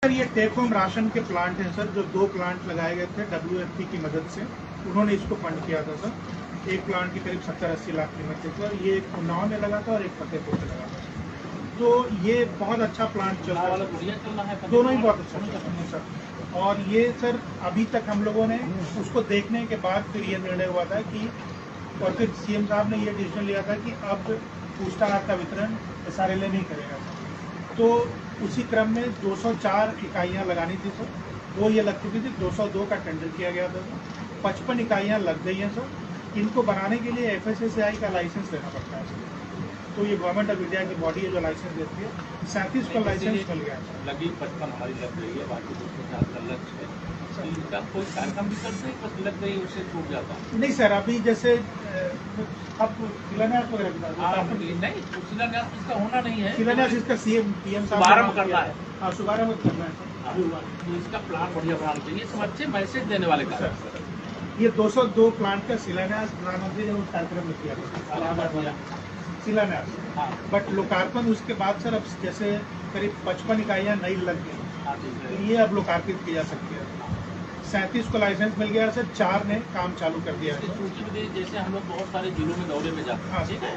Sir ये take home ration के plant हैं सर, जो 2 प्लांट लगाए गए थे WFP की मदद से। उन्होंने इसको फंड किया था सर। एक प्लांट की करीब 70-80 लाख कीमत थी सर। ये एक उन्नाव में लगा था और एक फतेहपुर में लगा था। तो ये बहुत अच्छा प्लांट चल रहा है, दोनों ही बहुत अच्छा चल रहा है सर। और ये सर अभी तक हम लोगों ने उसको देखने के बाद फिर ये निर्णय हुआ था कि, और फिर CM साहब ने ये डिसीजन लिया था कि अब पुष्टाहार का वितरण SRLA नहीं करेगा सर। तो उसी क्रम में 204 इकाइयाँ लगानी थी सर, वो ये लग चुकी थी। 202 का टेंडर किया गया था सर। 55 इकाइयाँ लग गई हैं सर। इनको बनाने के लिए FSSAI का लाइसेंस लेना पड़ता है सर। तो ये गवर्नमेंट ऑफ इंडिया की बॉडी है जो लाइसेंस देती है। 37 का लाइसेंस मिल गया है। लगी 55 हमारी लग रही है, बाकी 204 का लक्ष्य है। इनका कोई कार्यक्रम भी करते हैं, बस लग गई उससे छूट जाता है। नहीं सर, अभी जैसे अब शिलान्यास वगैरह नहीं, शिलान्यास इसका होना नहीं है। शिलान्यास इसका PM साहब शुभारंभ करना है। हाँ, शुभारंभ करना है सर। तो इसका प्लान बढ़िया बनाना चाहिए, सब अच्छे मैसेज देने वाले कार्य। ये 202 प्लांट का शिलान्यास प्रधानमंत्री ने उस कार्यक्रम में किया था, शिलान्यास। हाँ। बट लोकार्पण उसके बाद सर, अब जैसे करीब 55 इकाइयाँ नई लग गई, तो ये अब लोकार्पित की जा सकती है। 37 को लाइसेंस मिल गया सर, 4 ने काम चालू कर दिया है। सूची में जैसे हम लोग बहुत सारे जिलों में दौरे में जाते हैं, ठीक है,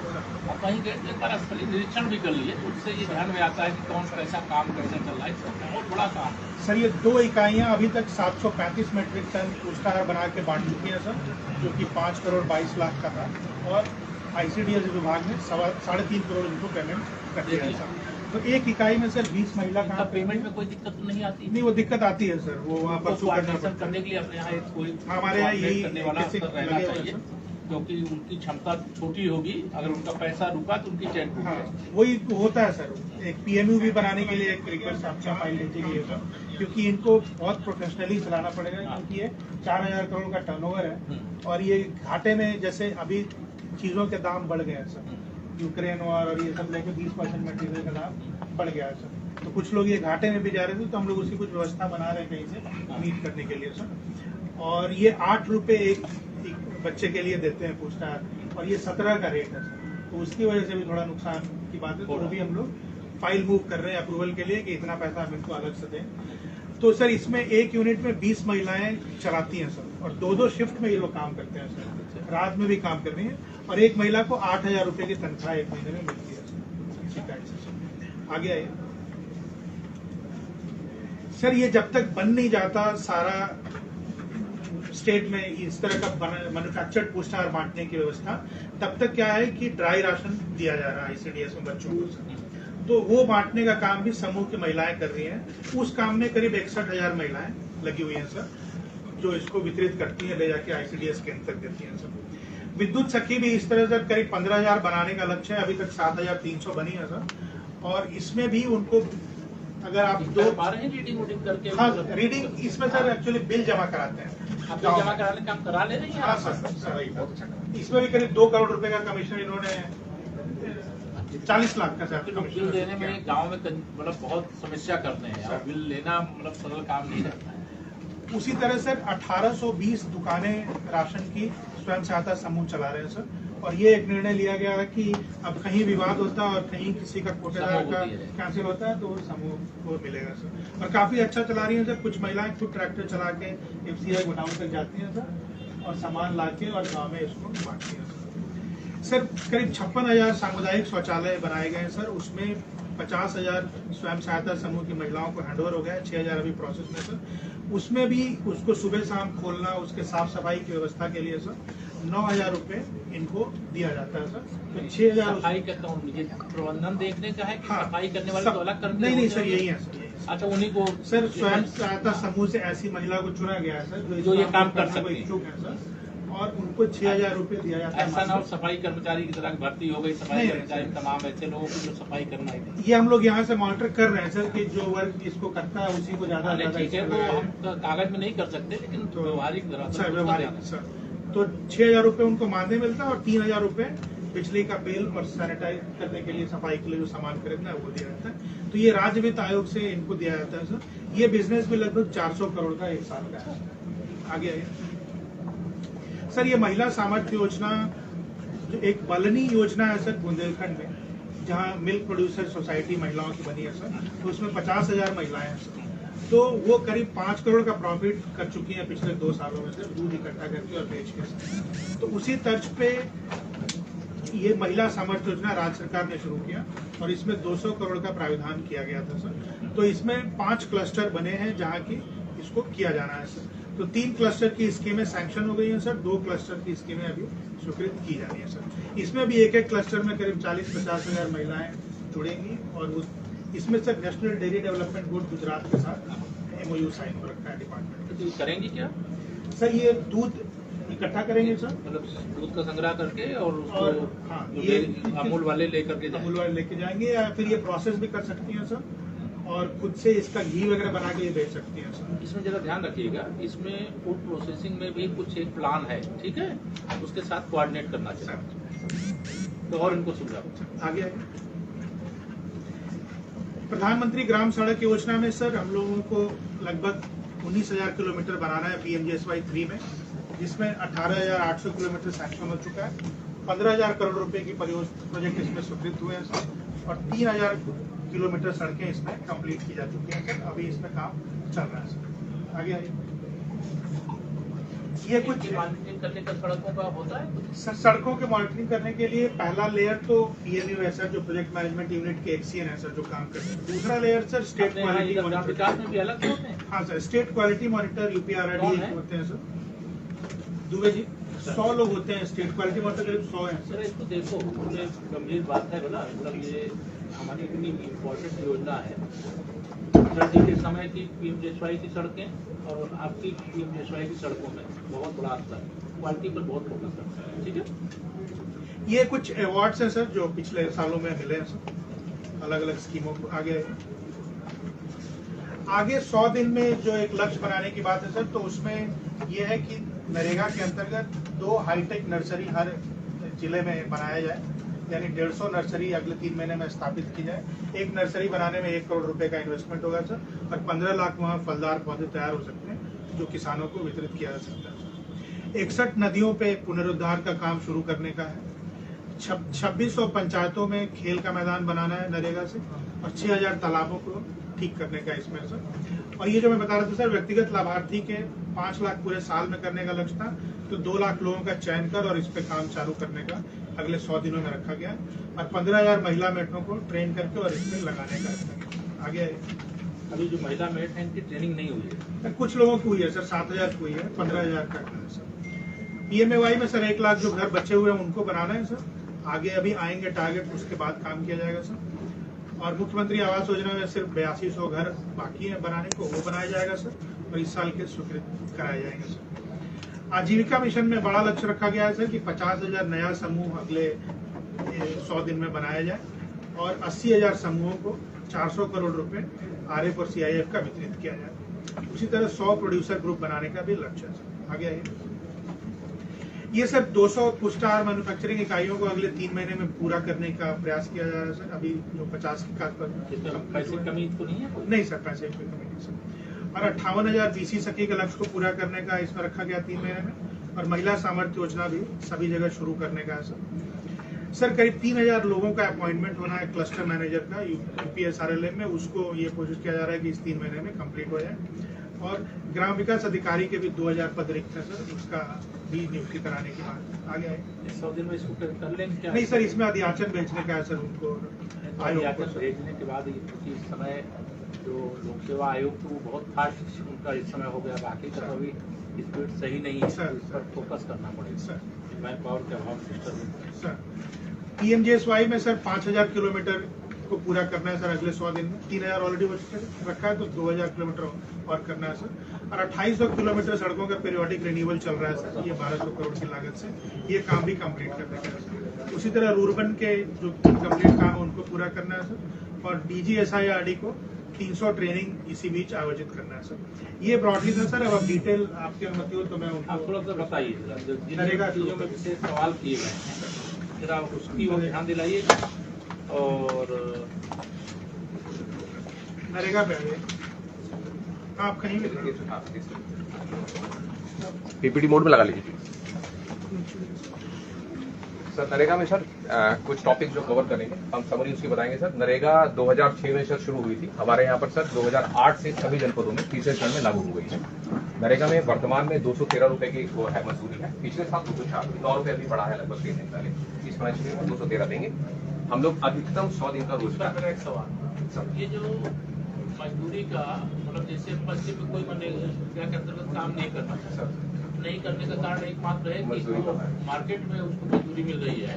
और कहीं गए एक बार स्थलीय निरीक्षण भी कर लिए, तो उससे ये ध्यान में आता है कि कौन कैसा काम कैसा चल रहा है। बहुत बड़ा काम है सर। ये 2 इकाइयाँ अभी तक 735 मीट्रिक टन पुष्टाहार बना के बांट चुकी हैं सर, जो कि 5 करोड़ 22 लाख का था। और ICDS विभाग ने 3.5 करोड़ इनको पेमेंट कर दिया है सर। तो एक इकाई में सर 20 महिला का पेमेंट में कोई दिक्कत तो नहीं आती? नहीं, वो दिक्कत आती है सर, वो वहाँ पर करने के लिए अपने यहाँ कोई हमारे यहाँ यही करने वाला रहना चाहिए, क्योंकि उनकी क्षमता छोटी होगी। अगर उनका पैसा रुका तो उनकी चैन रुक हाँ, वही होता है सर। एक PMU भी बनाने के लिए एक रिक्वेस्ट आपका फाइल भेजी गई है सर, क्योंकि इनको बहुत प्रोफेशनली चलाना पड़ेगा, क्योंकि ये 4000 करोड़ का टर्नओवर है। और ये घाटे में, जैसे अभी चीज़ों के दाम बढ़ गए हैं सर, यूक्रेन और ये सब लेके 20% मटेरियल का दाम बढ़ गया है सर। तो कुछ लोग ये घाटे में भी जा रहे थे, तो हम लोग उसकी कुछ व्यवस्था बना रहे हैं कहीं से मीट करने के लिए सर। और ये 8 रुपये एक बच्चे के लिए देते हैं पुष्टाहार, और ये 17 का रेट है सर। तो उसकी वजह से भी थोड़ा नुकसान की बात है, तो वो भी हम लोग फाइल मूव कर रहे हैं अप्रूवल के लिए कि इतना पैसा हम इनको अलग से दें। तो सर इसमें एक यूनिट में 20 महिलाएं चलाती हैं सर, और 2-2 शिफ्ट में ये लोग काम करते हैं सर। रात में भी काम कर रही है, और एक महिला को 8000 रुपये की तनख्वाह एक महीने में मिलती है सर। आगे आइए सर। ये जब तक बन नहीं जाता सारा स्टेट में इस तरह का मैन्युफैक्चर्ड पुष्टाहार बांटने की व्यवस्था, तब तक क्या है कि ड्राई राशन दिया जा रहा है ICDS में बच्चों को। तो वो बांटने का काम भी समूह की महिलाएं कर रही हैं। उस काम में करीब 61,000 महिलाएं लगी हुई हैं सर, जो इसको वितरित करती हैं, ले जाके ICDS केंद्र तक देती हैं सर। विद्युत सखी भी इस तरह से करीब 15,000 बनाने का लक्ष्य है। अभी तक 7,300 बनी है सर। और इसमें भी उनको, अगर आप रीडिंग करके, हाँ रीडिंग इसमें सर एक्चुअली बिल जमा कराते हैं, जमा कराने काम करा ले रही है। हाँ सर, इसमें भी करीब 2 करोड़ रुपए का कमीशन इन्होंने 40 लाख का सर बिल देने में गांव में मतलब बहुत समस्या करते हैं, और बिल लेना मतलब सरल काम नहीं रहता है। उसी तरह सर 1820 दुकानें राशन की स्वयं सहायता समूह चला रहे हैं सर। और ये एक निर्णय लिया गया है कि अब कहीं विवाद होता है और कहीं किसी का कोटेदार का कैंसिल होता है, तो वो समूह को मिलेगा सर। और काफी अच्छा चला रही है सर। कुछ महिलाएं खुद ट्रैक्टर चला के FCI गोडाउन तक जाती हैं सर, और सामान ला के और गाँव में इसको बांटती हैं सर। करीब 56,000 सामुदायिक शौचालय बनाए गए हैं सर। उसमें 50,000 स्वयं सहायता समूह की महिलाओं को हैंडओवर हो गया है, 6,000 अभी प्रोसेस में सर। उसमें भी उसको सुबह शाम खोलना, उसके साफ सफाई की व्यवस्था के लिए सर 9,000 रुपये इनको दिया जाता है सर। तो 6,000 सफाई का प्रबंधन देखने का है कि हाँ, सफाई करने वाले तो अलग करने? नहीं सर, यही है सर। अच्छा, उन्हीं को सर स्वयं सहायता समूह से ऐसी महिला को चुना गया है सर जो ये काम कर सकते इच्छुक है सर, और उनको 6,000 रुपये दिया जाता है। ऐसा ना हो सफाई कर्मचारी की तरह भर्ती हो गई, सफाई कर्मचारी तमाम ऐसे लोगों को जो सफाई करना है। ये हम लोग यहाँ से मॉनिटर कर रहे हैं सर, कि जो वर्ग इसको करता है उसी को ज्यादा ठीक है, वो हम कागज में नहीं कर सकते, लेकिन व्यवहारिक सर व्यवहारिक सर। तो 6,000 रुपये उनको मानदेय मिलता है, और 3,000 रुपये बिजली का बिल और सैनिटाइज करने के लिए, सफाई के लिए जो सामान खरीदना है वो दिया जाता है। तो ये राज्य वित्त आयोग से इनको दिया जाता है सर। ये बिजनेस भी लगभग 400 करोड़ का एक साल का है। आगे आइए सर। ये महिला सामर्थ्य योजना जो एक बलनी योजना है सर बुंदेलखंड में, जहाँ मिल्क प्रोड्यूसर सोसाइटी महिलाओं की बनी है सर। तो उसमें 50,000 महिलाएं हैं सर। तो वो करीब 5 करोड़ का प्रॉफिट कर चुकी हैं पिछले 2 सालों में से दूध इकट्ठा करके और बेच के। तो उसी तर्ज पे ये महिला सामर्थ्य योजना राज्य सरकार ने शुरू किया और इसमें 200 करोड़ का प्रावधान किया गया था सर। तो इसमें 5 क्लस्टर बने हैं जहाँ की इसको किया जाना है सर। तो 3 क्लस्टर की स्कीमें सैंक्शन हो गई हैं सर, 2 क्लस्टर की स्कीमें अभी स्वीकृत की जानी है सर। इसमें भी एक क्लस्टर में करीब 40-50 हजार महिलाएं जुड़ेंगी और इसमें sir national dairy development board Gujarat के साथ MOU साइन हो रखा है डिपार्टमेंट। तो करेंगी क्या सर? ये दूध इकट्ठा करेंगे सर, मतलब दूध का संग्रह करके और उसको हाँ ये अमूल वाले लेकर के अमूल वाले लेके जाएंगे या फिर ये प्रोसेस भी कर सकती हैं सर और खुद से इसका घी वगैरह बना के ये बेच सकती हैं सर। इसमें जरा ध्यान रखिएगा, इसमें फूड प्रोसेसिंग में भी कुछ एक प्लान है, ठीक है, उसके साथ कोऑर्डिनेट करना चाहिए तो और इनको सुविधा आगे। प्रधानमंत्री ग्राम सड़क योजना में सर हम लोगों को लगभग 19,000 किलोमीटर बनाना है PMGSY 3 में, जिसमें 18,800 किलोमीटर सैंक्शन हो चुका है। 15,000 करोड़ रुपए की प्रोजेक्ट इसमें स्वीकृत हुए हैं सर और 3,000 किलोमीटर सड़कें इसमें कंप्लीट की जा चुकी हैं सर। अभी इसमें काम चल रहा है सर। आगे आइए। ये कुछ मॉनिटरिंग करने का सड़कों का होता है सर। सड़कों के मॉनिटरिंग करने के लिए पहला लेयर तो PMU है सर, जो प्रोजेक्ट मैनेजमेंट यूनिट के XCN है सर, जो काम करते हैं। दूसरा layer sir state quality monitor, विकास में भी अलग होते हैं। हाँ sir, state quality monitor UPRRD होते हैं सर। दुबे जी 100 लोग होते हैं स्टेट क्वालिटी मॉनिटर, करीब 100 हैं सर। इसको देखो, मुझे गंभीर बात है बोला, मतलब ये हमारी इतनी इम्पोर्टेंट योजना है। सर्दी के समय की PMGSY की सड़कें और आपकी PMGSY की सड़कों में बहुत बड़ा अंतर है, क्वालिटी पर बहुत फोकस करता है, ठीक है। ये कुछ अवार्ड्स हैं सर जो पिछले सालों में मिले हैं सर, अलग अलग स्कीमों को। आगे 100 दिन में जो एक लक्ष्य बनाने की बात है सर, तो उसमें यह है कि नरेगा के अंतर्गत 2 हाईटेक नर्सरी हर जिले में बनाया जाए, यानी 150 नर्सरी अगले 3 महीने में स्थापित की जाए। एक नर्सरी बनाने में 1 करोड़ रुपए का इन्वेस्टमेंट होगा सर और 15 लाख वहाँ फलदार पौधे तैयार हो सकते हैं जो किसानों को वितरित किया जा सकता है। 61 नदियों पे पुनरुद्धार का काम शुरू करने का है। 2600 पंचायतों में खेल का मैदान बनाना है नरेगा से और 6000 तालाबों को ठीक करने का इसमें सर। और ये जो मैं बता रहा था सर, व्यक्तिगत लाभार्थी के 5 लाख पूरे साल में करने का लक्ष्य था, तो 2 लाख लोगों का चयन कर और इस पे काम चालू करने का अगले 100 दिनों में रखा गया और 15,000 महिला मेटों को ट्रेन करके और इसमें लगाने का रखा गया। आगे अभी जो महिला मेट है इनकी ट्रेनिंग नहीं हुई है, कुछ लोगों की हुई है सर, 7,000 हुई है, 15,000 का है सर। PMAY में सर 1 लाख जो घर बचे हुए हैं उनको बनाना है सर। आगे अभी आएंगे टारगेट, उसके बाद काम किया जाएगा सर। और मुख्यमंत्री आवास योजना में सिर्फ 8200 घर बाकी है बनाने को, वो बनाया जाएगा सर और इस साल के स्वीकृत कराए जाएंगे सर। आजीविका मिशन में बड़ा लक्ष्य रखा गया है सर कि 50,000 नया समूह अगले 100 दिन में बनाया जाए और 80,000 समूहों को 400 करोड़ रुपए RF और CIF का वितरित किया जाए। उसी तरह 100 प्रोड्यूसर ग्रुप बनाने का भी लक्ष्य है सर। आगे आइए। ये सब 200 पुष्टाहार मैन्युफैक्चरिंग इकाइयों को अगले 3 महीने में पूरा करने का प्रयास किया जा रहा है सर। अभी जो 50 के आसपास पैसे कमी तो नहीं है? नहीं सर, पैसे की कमी नहीं सर। और 58,000 BC सखी के लक्ष्य को पूरा करने का इसमें रखा गया 3 महीने में। और महिला सामर्थ्य योजना भी सभी जगह शुरू करने का है सर। करीब 3,000 लोगोों का अपॉइंटमेंट होना है क्लस्टर मैनेजर का UPSRLM में, उसको ये कोशिश किया जा रहा है कि इस 3 महीने में कंप्लीट हो जाए। और ग्राम विकास अधिकारी के भी 2,000 पद रिक्त है सर, उसका भी नियुक्ति कराने की बात आगे आए। 100 दिन में इसको कर लेंगे क्या? नहीं सर, इसमें अधियाचन भेजने का है सर उनको अधियाचन भेजने के बाद इस समय जो लोक सेवा आयोग तो बहुत फास्ट उनका इस समय हो गया, बाकी का अभी स्पीड सही नहीं है सर, इस पर फोकस करना पड़ेगा सर। मैन पावर के अभाव सिस्टम सर। PMGSY में सर 5,000 किलोमीटर को पूरा करना है सर अगले 100 दिन में। 3,000 ऑलरेडी रखा है तो 2,000 किलोमीटर और करना है सर। और 2,800 किलोमीटर सड़कों का पीरियोडिक रिन्यूअल चल रहा है सर, ये 1,200 करोड़ की लागत से ये काम भी कंप्लीट करने का है सर। उसी तरह रूरबन के जो कंप्लीट काम है उनको पूरा करना है सर। और DGSIRD को 300 ट्रेनिंग इसी बीच आयोजित करना है सर। ये ब्रॉडली था सर। अब डिटेल आपकी अनुमति हो तो मैं उनको थोड़ा सा बताइए, जिन चीजों में विशेष सवाल किए गए हैं जरा उसकी ओर ध्यान दिलाइए। और नरेगा पे आप कहीं भी PPT मोड में लगा लीजिए। सर नरेगा में सर कुछ टॉपिक जो कवर करेंगे, हम समरी उसकी बताएंगे सर। नरेगा 2006 में सर शुरू हुई थी हमारे यहाँ पर सर। 2008 से सभी जनपदों में तीसरे चरण में लागू हो गई है। नरेगा में वर्तमान में 213 रुपए की वो है मजदूरी है। पिछले साल 204 9 रुपए अभी बढ़ा है लगभग 3 दिन पहले। इस फाइनेंशियल में 213 देंगे हम लोग। अधिकतम 100 दिन का रोजगार। मेरा एक सवाल, ये जो मजदूरी का मतलब जैसे पश्चिम में कोई मनरेगा के अंतर्गत काम नहीं करना सर नहीं करने का कारण एकमात्र है कि मजदूरी वो का है। मार्केट में उसको मजदूरी मिल रही है,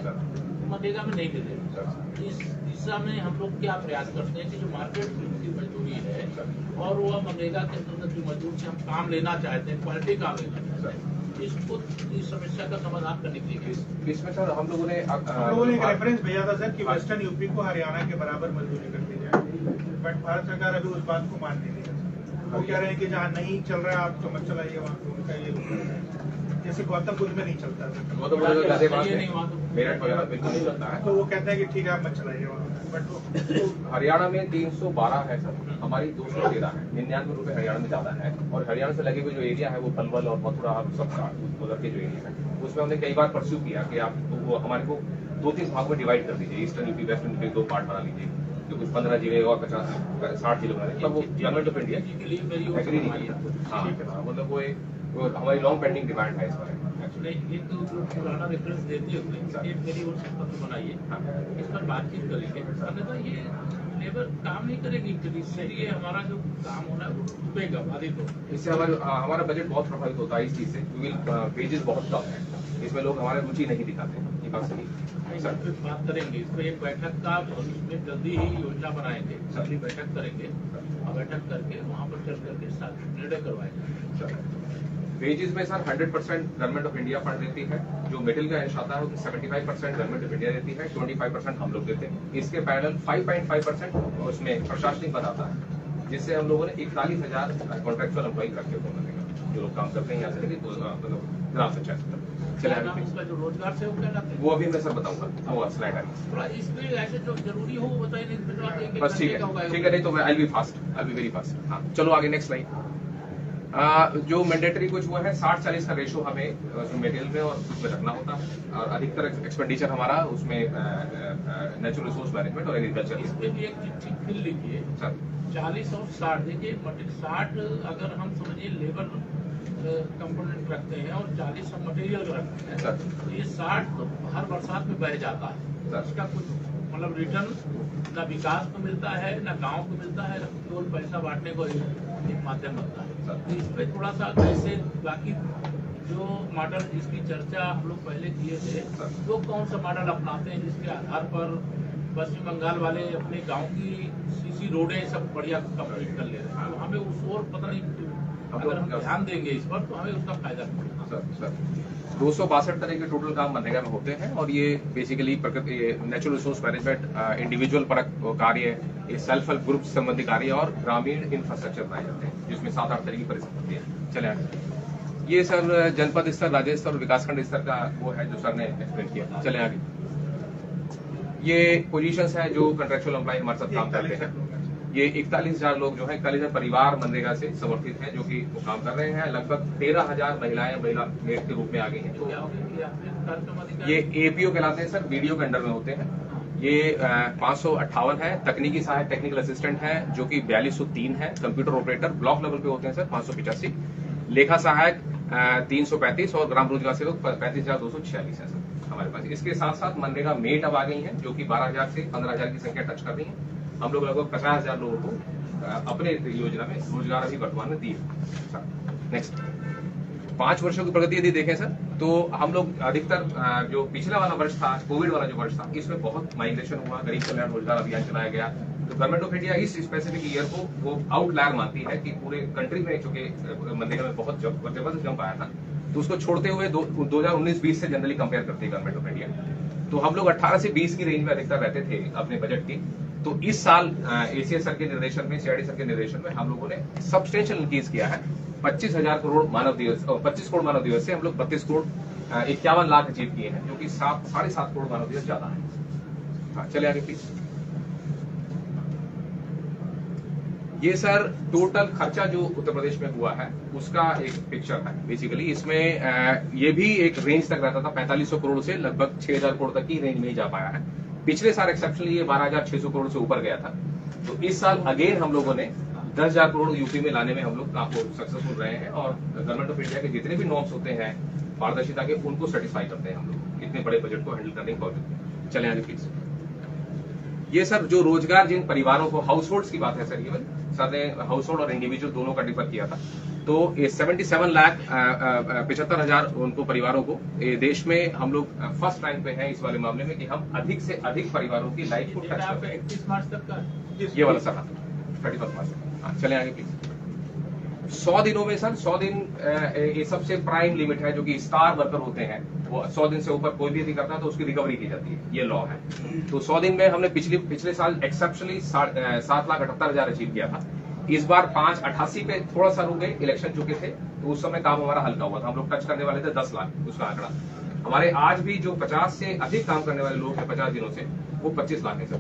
मनरेगा में नहीं मिल रही है। इस दिशा में हम लोग क्या प्रयास करते हैं कि जो मार्केट में की मजदूरी है और वह मनरेगा के अंतर्गत जो मजदूर से हम काम लेना चाहते हैं, क्वालिटी काम लेना चाहते हैं, इसको इस समस्या का समाधान करने के लिए इसमें सर हम लोगों ने एक रेफरेंस भेजा था सर कि वेस्टर्न यूपी को हरियाणा के बराबर मजदूरी कर दी जाए, बट भारत सरकार अभी उस बात को मान नहीं रही है। वो कह रहे हैं कि जहाँ नहीं चल रहा है आप तो मत चलाइए, वहाँ पे उनका ये रूल है। जैसे गौतम बुद्ध में नहीं चलता है, वो तो बड़ा ज्यादा बात है, मेरठ वगैरह बिल्कुल नहीं चलता है। तो वो कहते हैं कि ठीक है आप मत चलाइए वहाँ, बट वो हरियाणा में 312 है सर, हमारी 213 है। 99 रुपए हरियाणा में ज्यादा है। और हरियाणा से लगे हुए जो एरिया है वो पलवल और मथुरा और सब उधर के जो एरिया है उसमें हमने कई बार परस्यू किया कि आप तो वो हमारे को 2-3 भाग में डिवाइड कर दीजिए। Eastern UP western UP 2 part बना लीजिए, जो कुछ 15 जिले और 50-60 जिले बना लीजिए। तब वो गवर्नमेंट ऑफ इंडिया एग्री नहीं किया। हाँ मतलब वो हमारी लॉन्ग पेंडिंग डिमांड है इस पर। एक तो पुराना रेफरेंस देते हुए एक मेरी ओर से पत्र बनाइए, इस पर बातचीत करेंगे। अन्यथा ये लेबर काम नहीं करेगी, इससे ये हमारा जो काम होना है वो रुकेगा, बाधित हो। इससे हमारा बजट बहुत प्रभावित होता है इस चीज से, क्योंकि वेजेस बहुत कम है। इसमें लोग हमारे रुचि नहीं दिखाते। ये बात सही है सर फिर बात करेंगे इस पर, एक बैठक का उसमें जल्दी ही योजना बनाएंगे, अगली बैठक करेंगे और बैठक करके वहाँ पर चल करके साथ निर्णय करवाएंगे। वेजेस में sir 100% government of India fund देती है। जो मिडिल का अंश आता है उसमें 75% गवर्नमेंट ऑफ इंडिया देती है, 25% हम लोग देते हैं। इसके पैरेलल 5.5% उसमें प्रशासनिक पद आता है, जिससे हम लोगों ने 41,000 कॉन्ट्रेक्चुअल एम्प्लॉय रखे हुए हैं जो लोग काम करते हैं यहाँ से लेकर मतलब ग्राम पंचायत तक। चले उसका जो रोजगार से वो कहलाते हैं, वो अभी मैं सर बताऊंगा, वो स्लाइड आ रही थोड़ा इसमें ऐसे जो जरूरी हो वो बताइए, नहीं बस ठीक है नहीं तो मैं I be fast, I be very fast. हाँ चलो आगे नेक्स्ट लाइन। जो मैंडेटरी कुछ वो है 60-40 का रेशो हमें मटेरियल में और उसमें रखना होता है। और अधिकतर एक्सपेंडिचर हमारा उसमें नेचुरल रिसोर्स मैनेजमेंट और एग्रीकल्चर। इसमें भी एक चिट्ठी फिर लिखिए, 40 और 60 देखिए, 60 अगर हम समझिए लेबर कंपोनेंट रखते हैं और 40 हम मटेरियल रखते हैं सर, तो ये 60 तो हर बरसात में बह जाता है सर। इसका कुछ मतलब रिटर्न ना विकास को मिलता है ना गांव को मिलता है, ना केवल पैसा बांटने को एक माध्यम बनता है। तो इस पे थोड़ा सा कैसे बाकी जो मॉडल जिसकी चर्चा हम लोग पहले किए थे वो कौन सा मॉडल अपनाते हैं जिसके आधार पर पश्चिम बंगाल वाले अपने गांव की सीसी रोडें सब बढ़िया कंप्लीट कर ले रहे हैं, तो हमें उस और पता नहीं, अगर हम ध्यान देंगे इस पर तो हमें उसका फायदा मिलेगा। सर 262 तरह के टोटल काम मनरेगा में होते हैं और ये बेसिकली प्रकृति नेचुरल रिसोर्स मैनेजमेंट, इंडिविजुअल परक कार्य, ये सेल्फ हेल्प ग्रुप संबंधी कार्य और ग्रामीण इंफ्रास्ट्रक्चर बनाए जाते हैं, जिसमें 7-8 तरह की परिस्थिति है। चले आगे। ये सर जनपद स्तर, राज्य स्तर और विकासखंड स्तर का वो है जो सर ने एक्सप्लेन किया। चले आगे। ये पोजीशंस है जो कंट्रेक्चुअल एम्प्लॉय हमारे साथ काम करते हैं। ये 41,000 लोग जो है 41,000 परिवार मनरेगा से समर्थित हैं जो कि वो काम कर रहे हैं। लगभग 13,000 महिलाएं महिला मेड के रूप में आ गई हैं। ये एपीओ कहलाते हैं सर, बीडीओ के अंडर में होते हैं। ये 558 है। तकनीकी सहायक टेक्निकल असिस्टेंट है जो कि 4203 है। कंप्यूटर ऑपरेटर ब्लॉक लेवल पे होते हैं सर 585। लेखा सहायक 335 और ग्राम रोजगार सेवक 35,246 है सर हमारे पास। इसके साथ साथ मनरेगा मेट अब आ गई हैं जो कि 12,000 से 15,000 की संख्या टच कर रही है। हम लोग लगभग 50,000 लोगों को अपने योजना में रोजगार अभी वर्तमान में दिए। नेक्स्ट 5 वर्षों की प्रगति यदि देखें सर तो हम लोग अधिकतर जो पिछला वाला वर्ष था, कोविड वाला जो वर्ष था, इसमें बहुत माइग्रेशन हुआ, गरीब कल्याण रोजगार अभियान चलाया गया। तो गवर्नमेंट ऑफ इंडिया इस स्पेसिफिक ईयर को वो आउटलायर मानती है कि पूरे कंट्री में चूंकि मनरेगा में बहुत जबरदस्त जंप आया था, तो उसको छोड़ते हुए 2019-20 से जनरली कंपेयर करती है गवर्नमेंट ऑफ इंडिया। तो हम लोग 18 से 20 की रेंज में अधिकतर रहते थे अपने बजट की। तो इस साल एसीएस सर के निर्देशन में, सीआईडी सर के निर्देशन में हम लोगों ने सब्सटेंशियल इंक्रीज किया है। 25,000 करोड़ मानव दिवस, 25 करोड़ मानव दिवस से हम लोग 32 करोड़ 51 लाख अचीव किए हैं, जो कि 7.5 करोड़ मानव दिवस ज्यादा है। हाँ चले आगे प्लीज। ये सर टोटल खर्चा जो उत्तर प्रदेश में हुआ है उसका एक पिक्चर है बेसिकली। इसमें ये भी एक रेंज तक रहता था, 4500 करोड़ से लगभग 6000 करोड़ तक की रेंज में ही जा पाया है। पिछले साल एक्सेप्शनली ये 12600 करोड़ से ऊपर गया था। तो इस साल अगेन हम लोगों ने 10,000 करोड़ यूपी में लाने में हम लोग काफी सक्सेसफुल रहे हैं और गवर्नमेंट ऑफ इंडिया के जितने भी नॉर्म्स होते हैं पारदर्शिता के, उनको सेटिस्फाई करते हैं हम लोग इतने बड़े बजट को हैंडल करने के बावजूद। चले आगे प्लीज। ये सर जो रोजगार जिन परिवारों को, हाउस होल्ड्स की बात है सर, ये सर ने हाउस होल्ड और इंडिविजुअल दोनों का डिफर किया था। तो ये 77,75,000 उनको परिवारों को ये देश में हम लोग फर्स्ट रैंक पे हैं इस वाले मामले में कि हम अधिक से अधिक परिवारों की लाइफ को टच करते हैं। 31 मार्च तक का ये वाला सर 31 मार्च तक। चले आगे प्लीज। 100 दिनों में सर 100 दिन ये सबसे प्राइम लिमिट है, जो कि स्टार वर्कर होते हैं वो 100 दिन से ऊपर कोई भी यदि करता है तो उसकी रिकवरी की जाती है, ये लॉ है। तो 100 दिन में हमने पिछले साल एक्सेप्शनली 7,78,000 अचीव किया था। इस बार 5,88 पे थोड़ा सा रुक गए, इलेक्शन चुके थे तो उस समय काम हमारा हल्का हुआ था, हम लोग टच करने वाले थे 10 लाख उसका आंकड़ा। हमारे आज भी जो 50 से अधिक काम करने वाले लोग हैं 50 दिनों से, वो 25 लाख है सर।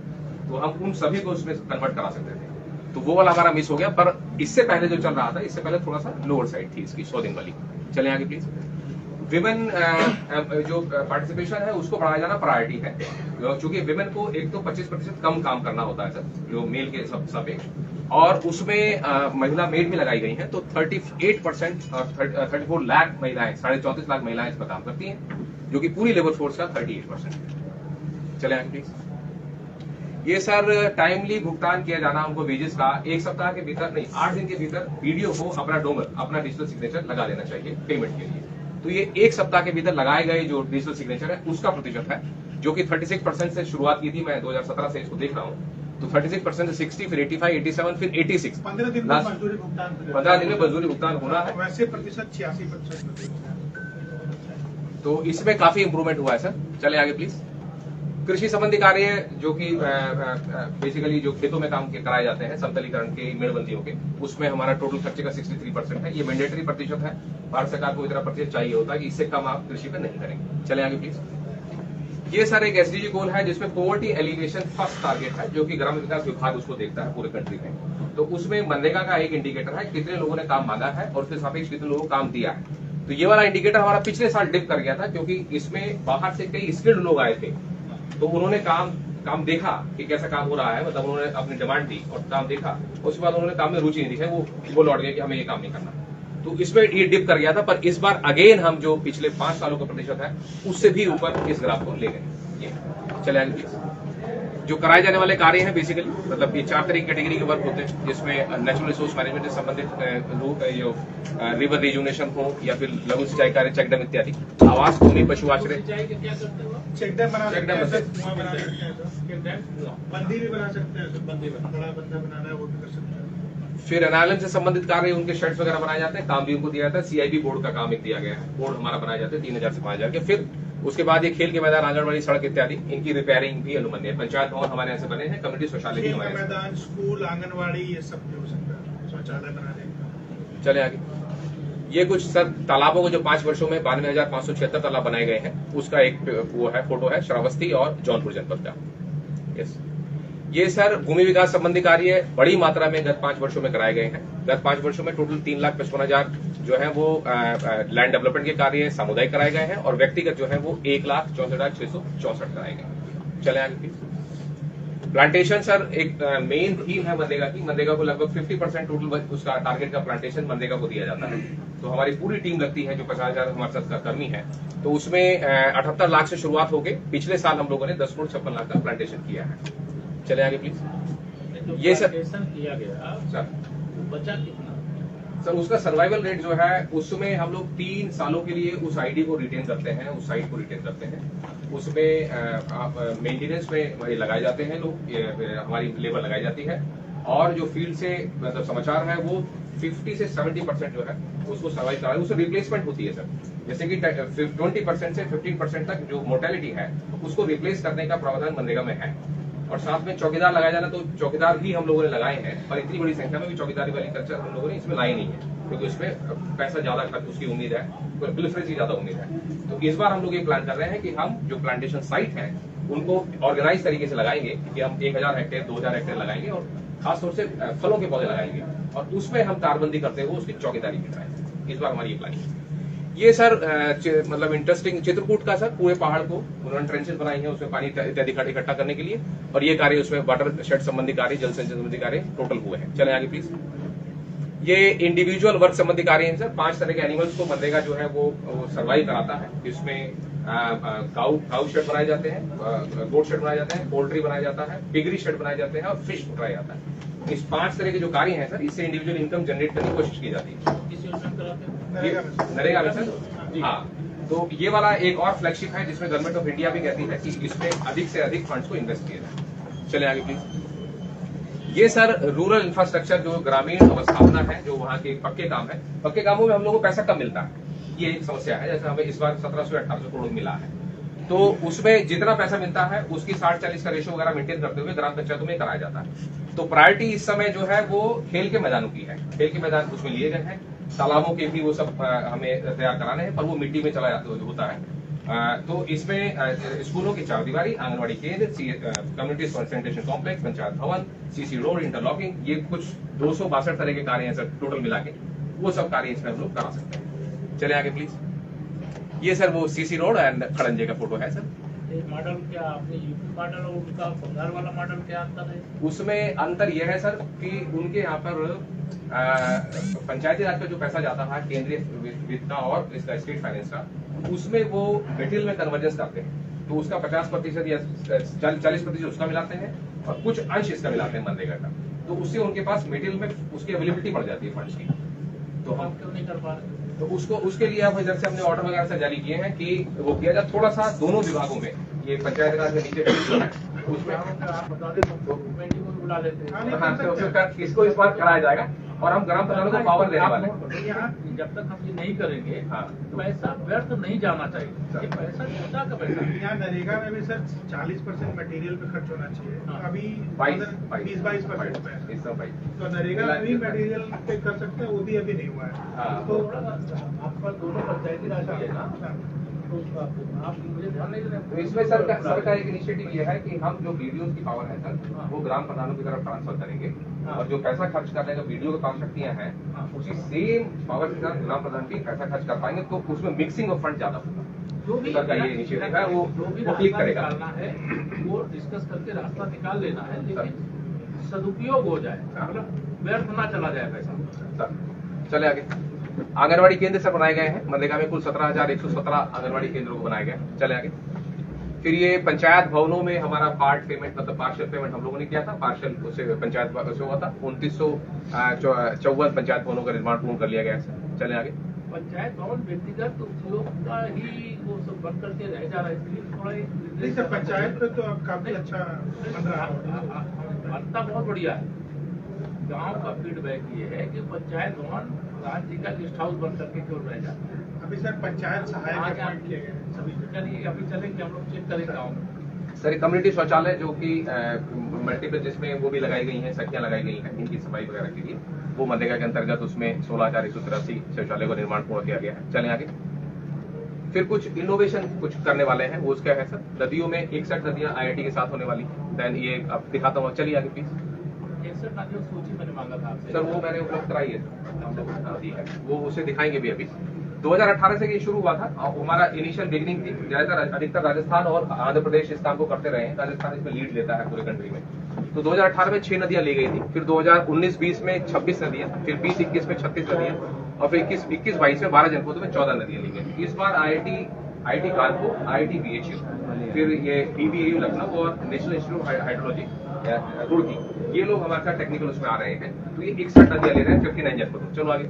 तो हम उन सभी को उसमें कन्वर्ट करा सकते थे, तो वो वाला हमारा मिस हो गया। पर इससे पहले जो चल रहा था, इससे पहले थोड़ा सा लोअर साइड थी इसकी 100 दिन वाली। चले आगे प्लीज। विमेन जो पार्टिसिपेशन है उसको बढ़ाया जाना प्रायोरिटी है, क्योंकि विमेन को एक तो 25% कम काम करना होता है सर, जो मेल के सापेक्ष, और उसमें महिला मेड भी लगाई गई हैं। तो 38% और 34 लाख महिलाएं, 34.5 लाख महिलाएं इस पर काम करती हैं, जो कि पूरी लेबर फोर्स का 38%। चले आगे प्लीज। ये सर टाइमली भुगतान किया जाना उनको वेजेस का, 1 सप्ताह के भीतर नहीं 8 दिन के भीतर वीडियो को अपना डोमर, अपना डिजिटल सिग्नेचर लगा देना चाहिए पेमेंट के लिए। तो ये 1 सप्ताह के भीतर लगाए गए जो डिजिटल सिग्नेचर है उसका प्रतिशत है, जो कि 36% से शुरुआत की थी। मैं 2017 से इसको देख रहा हूँ, तो 36% से 60, फिर 85, 87, फिर 86। 15 दिन में मजदूरी भुगतान, 15 दिन में मजदूरी भुगतान होना है। वैसे प्रतिशत 86%। तो इसमें काफी इंप्रूवमेंट हुआ है सर। चले आगे प्लीज। कृषि संबंधी कार्य जो कि बेसिकली जो खेतों में काम कराए जाते हैं, समतलीकरण के, मेड़बंदियों के, उसमें हमारा टोटल खर्चे का 63% है। ये मैंडेटरी प्रतिशत है, भारत सरकार को इतना प्रतिशत चाहिए होता है कि इससे कम आप कृषि पर नहीं करेंगे। चले आगे प्लीज। ये सर एक एसडीजी गोल है जिसमें पॉवर्टी एलिवेशन फर्स्ट टारगेट है, जो कि ग्रामीण विकास विभाग उसको देखता है पूरे कंट्री में। तो उसमें मनरेगा का एक इंडिकेटर है, कितने लोगों ने काम मांगा है और उसके सापेक्ष कितने लोगों को काम दिया है। तो ये वाला इंडिकेटर हमारा पिछले साल डिप कर गया था, क्योंकि इसमें बाहर से कई स्किल्ड लोग आए थे, तो उन्होंने काम देखा कि कैसा काम हो रहा है, मतलब उन्होंने अपनी डिमांड दी और काम देखा, उसके बाद उन्होंने काम में रुचि नहीं दिखाई, वो लौट गए कि हमें ये काम नहीं करना। तो इसमें ये डिप कर गया था, पर इस बार अगेन हम जो पिछले 5 सालों का प्रतिशत है उससे भी ऊपर इस ग्राफ को ले गए। ये चले आगे प्लीज। जो कराए जाने वाले कार्य हैं बेसिकली, मतलब ये 4 तरह की कैटेगरी के वर्क होते हैं, जिसमें नेचुरल रिसोर्स मैनेजमेंट से संबंधित रिवर रिजुनेशन हो या फिर लघु सिंचाई कार्य, चेकडैम इत्यादि, आवास भूमि, पशु आश्रय। क्या करते हैं वो? चेकडैम बना सकते हैं, चेकडैम कुआं बना सकते हैं, बंदी भी बना सकते हैं, बंदी बना, बड़ा बंदा बनाना है वो भी कर सकते हैं। फिर एनालिसिस से संबंधित कार्य, उनके शेड्स वगैरह बनाए जाते हैं, काम भी उनको दिया जाता है। सीआईबी बोर्ड का काम एक दिया गया है, बोर्ड हमारा बनाया जाता है 3,000 से 5,000 के। फिर उसके बाद ये खेल के मैदान, आंगनबाड़ी, सड़क इत्यादि, इनकी रिपेयरिंग भी अनुमन्य है। पंचायत भवन हमारे यहाँ से बने हैं, कम्युनिटी शौचालय भी खेल का हमारे यहाँ मैदान, स्कूल, आंगनवाड़ी, ये सब भी हो सकता है, शौचालय बनाने का। से। चले आगे। ये कुछ सर तालाबों को जो 5 वर्षों में 92,576 तालाब बनाए गए हैं, उसका एक वो है, फोटो है, श्रावस्ती और जौनपुर जनपद का। यस। ये सर भूमि विकास संबंधी कार्य बड़ी मात्रा में गत 5 वर्षों में कराए गए हैं। गत 5 वर्षों में टोटल 3,55,000 जो है वो लैंड डेवलपमेंट के कार्य सामुदायिक कराए गए हैं, और व्यक्तिगत जो है वो 1,64,664 कराए गए। चले आगे प्लीज। प्लांटेशन सर एक मेन थीम है मनरेगा की। मनरेगा को लगभग 50% टोटल उसका टारगेट का प्लांटेशन मनरेगा को दिया जाता है। तो हमारी पूरी टीम लगती है, जो 50,000 हमारे साथ का कर्मी है, तो उसमें 78 लाख से शुरुआत हो गई। पिछले साल हम लोगों ने 10,56,00,000 का प्लांटेशन किया है। चले आगे प्लीज। ये सर किया गया सर बचा कितना सर उसका सर्वाइवल रेट जो है, उसमें हम लोग 3 सालों के लिए उस आईडी को रिटेन करते हैं, उस साइट को रिटेन करते हैं। उसमें मेंटेनेंस में लगाए जाते हैं लोग, हमारी लेबर लगाई जाती है, और जो फील्ड से मतलब समाचार है वो 50 से 70% जो है उसको सर्वाइव करा, उससे रिप्लेसमेंट होती है सर। जैसे कि 20% से 15% तक जो मोर्टेलिटी है उसको रिप्लेस करने का प्रावधान मनरेगा में है। और साथ में चौकीदार लगाया जाना, तो चौकीदार भी हम लोगों ने लगाए हैं, पर इतनी बड़ी संख्या में भी चौकीदारी वाली कल्चर हम लोगों ने इसमें लाई नहीं है, क्योंकि उसमें पैसा ज्यादा खर्च उसकी उम्मीद है, प्रेफरेंस की ज्यादा उम्मीद है। तो इस बार हम लोग ये प्लान कर रहे हैं कि हम जो प्लांटेशन साइट है उनको ऑर्गेनाइज तरीके से लगाएंगे, कि हम 1,000 हेक्टेयर 2,000 हेक्टेयर लगाएंगे, और खासतौर से फलों के पौधे लगाएंगे और उसमें हम तारबंदी करते हुए उसकी चौकीदारी भी कराएंगे। इस बार हमारी ये प्लानिंग है। ये सर मतलब इंटरेस्टिंग चित्रकूट का सर पूरे पहाड़ को उन्होंने ट्रेंचेस बनाई हैं उसमें पानी इत्यादि इकट्ठा करने के लिए, और ये कार्य उसमें वाटर शेड संबंधी कार्य, जल संचय संबंधी कार्य टोटल हुए हैं। चले आगे प्लीज। ये इंडिविजुअल वर्क संबंधी कार्य है सर। 5 तरह के एनिमल्स को मनरेगा जो है वो सर्वाइव कराता है। इसमें काउ शेड बनाए जाते हैं, गोट शेड बनाए जाते हैं, पोल्ट्री बनाया जाता है, पिगरी शेड बनाए जाते हैं और फिश पकड़ाया जाता है। इस 5 तरह के जो कार्य हैं सर, इससे इंडिविजुअल इनकम जनरेट करने की कोशिश की जाती है। किस योजना में कराते हैं? नरेगा में सर। हाँ, तो ये वाला एक और फ्लैगशिप है जिसमें गवर्नमेंट ऑफ इंडिया भी कहती है कि इसमें अधिक से अधिक फंड्स को इन्वेस्ट किया जाए। चले आगे प्लीज। ये सर रूरल इंफ्रास्ट्रक्चर जो ग्रामीण अवस्थापना है, जो वहाँ के पक्के काम है, पक्के कामों में हम लोगों को पैसा कम मिलता है, ये एक समस्या है। जैसे हमें इस बार 1700-1800 करोड़ मिला है, तो उसमें जितना पैसा मिलता है उसकी 60-40 का रेशो वगैरह मेंटेन करते हुए ग्राम पंचायतों में कराया जाता है। तो प्रायोरिटी इस समय जो है वो खेल के मैदानों की है। खेल के मैदान उसमें लिए गए हैं, तालाबों के भी वो सब हमें तैयार कराने हैं, पर वो मिट्टी में चला जाता होता है। तो इसमें स्कूलों की चारदीवारी, आंगनबाड़ी केंद्र, कम्युनिटी कंसल्टेशन कॉम्प्लेक्स, पंचायत भवन, सीसी रोड, इंटरलॉकिंग, ये कुछ 262 तरह के कार्य हैं सर टोटल मिला के। वो सब कार्य इसमें हम लोग करा सकते हैं। चले आगे प्लीज। ये सर वो सीसी रोड एंड खड़ंजे का फोटो है सर। मॉडल क्या आपने यूपी मॉडल और उनका बंगाल वाला मॉडल क्या अंतर है? उसमें अंतर यह है सर कि उनके यहाँ पर पंचायती राज का जो पैसा जाता है केंद्रीय वित्त का और इसका स्टेट फाइनेंस का, उसमें वो मटेरियल में कन्वर्जेंस करते हैं। तो उसका 50% या 40% उसका मिलाते हैं और कुछ अंश इसका मिलाते हैं मनरेगा का। तो उससे उनके पास मटेरियल में उसकी अवेलेबिलिटी बढ़ जाती है फंड्स की। तो हम क्यों नहीं कर पा रहे? तो उसके लिए अब इधर से हमने ऑर्डर वगैरह से जारी किए हैं कि वो किया जाए थोड़ा सा दोनों विभागों में। ये पंचायत राज के नीचे जो है उसमें आप बता दें तो कमेटी को भी बुला लेते हैं। हाँ, तो इसको इस बार कराया जाएगा और हम ग्राम प्रधानों को पावर देने वाले हैं। जब तक हम ये नहीं करेंगे हाँ। तो पैसा व्यर्थ नहीं जाना चाहिए। ये पैसा जनता का पैसा है। यहाँ नरेगा में भी सर 40% मटेरियल पे खर्च होना चाहिए। हाँ। अभी 20-22% पे है। इस सब भाई तो नरेगा में भी मटेरियल पे कर सकते हैं, वो भी अभी नहीं हुआ है। हाँ। तो आपका दोनों पंचायती राज है ना, तो आप मुझे ध्यान नहीं दे रहे। तो इसमें सर का एक इनिशिएटिव ये है कि हम जो वीडियोस की पावर है सर वो ग्राम प्रधानों की तरफ ट्रांसफर करेंगे और जो पैसा खर्च करने का वीडियो की पावर शक्तियां हैं उसी सेम पावर के साथ ग्राम प्रधान भी पैसा खर्च कर पाएंगे। तो उसमें मिक्सिंग ऑफ फंड ज्यादा होगा। जो भी सर का ये इनिशिएटिव है वो क्लिक रास्ता करेगा। निकालना है वो डिस्कस करके रास्ता निकाल लेना है, लेकिन सदुपयोग हो जाए, मतलब व्यर्थ ना चला जाए पैसा। सर चले आगे। आंगनबाड़ी केंद्र से बनाए गए हैं मनरेगा में कुल 17,117 आंगनबाड़ी केंद्रों को बनाए गए। चले आगे। फिर ये पंचायत भवनों में हमारा पार्ट पेमेंट मतलब पार्शियल पेमेंट हम लोगों ने किया था। पार्शियल उसे पंचायत से हुआ था। 2954 पंचायत भवनों का निर्माण पूर्ण कर लिया गया है। चले आगे। पंचायत भवन व्यक्तिगत उपयोग का ही वो सब बन करके रह जा रहा है, इसलिए थोड़ा नहीं सर, पंचायत पे तो अब काफी अच्छा बन रहा है। बनता बहुत बढ़िया है। गांव का फीडबैक ये है कि पंचायत भवन राज्य जी का गेस्ट हाउस बन करके क्यों रह जाता है। अभी सर पंचायत सहायक अपॉइंट किए गए हैं सभी। चलिए अभी चलेंगे, हम लोग चेक करेंगे गाँव में। सर कम्युनिटी शौचालय जो कि मल्टीपल जिसमें वो भी लगाई गई हैं, सखियां लगाई गई हैं इनकी सफाई वगैरह के लिए, वो मनरेगा के अंतर्गत उसमें 16,183 शौचालय का निर्माण पूर्ण किया गया है। चलें आगे। फिर कुछ इनोवेशन कुछ करने वाले हैं, वो उसका है सर नदियों में 61 नदियां IIT के साथ होने वाली। देन ये अब दिखाता हूँ, चलिए आगे प्लीज। 61 नदियों की सूची मैंने मांगा था आपसे। सर वो मैंने उपलब्ध कराई है, हम लोग दी है, वो उसे दिखाएंगे भी अभी। 2018 से ये शुरू हुआ था और हमारा इनिशियल बिगिनिंग थी। ज्यादातर अधिकतर राजस्थान और आंध्र प्रदेश इस काम को करते रहे हैं। राजस्थान इसमें लीड लेता है पूरे कंट्री में। तो 2018 में 6 नदियां ली गई थी, फिर 2019-20 में 26 नदियां, फिर 20-21 में 36 नदियां और फिर 21-22 में 12 जनपदों में 14 नदियां ली गई। इस बार IIT कानपुर, IIT BHU, फिर ये PBAU लखनऊ और नेशनल इंस्टीट्यूट हाइड्रोलॉजी रुड़की, ये लोग हमारे साथ टेक्निकल उसमें आ रहे हैं। तो ये 61 नदियां ले रहे हैं, 59 जनपदों। चलो आगे।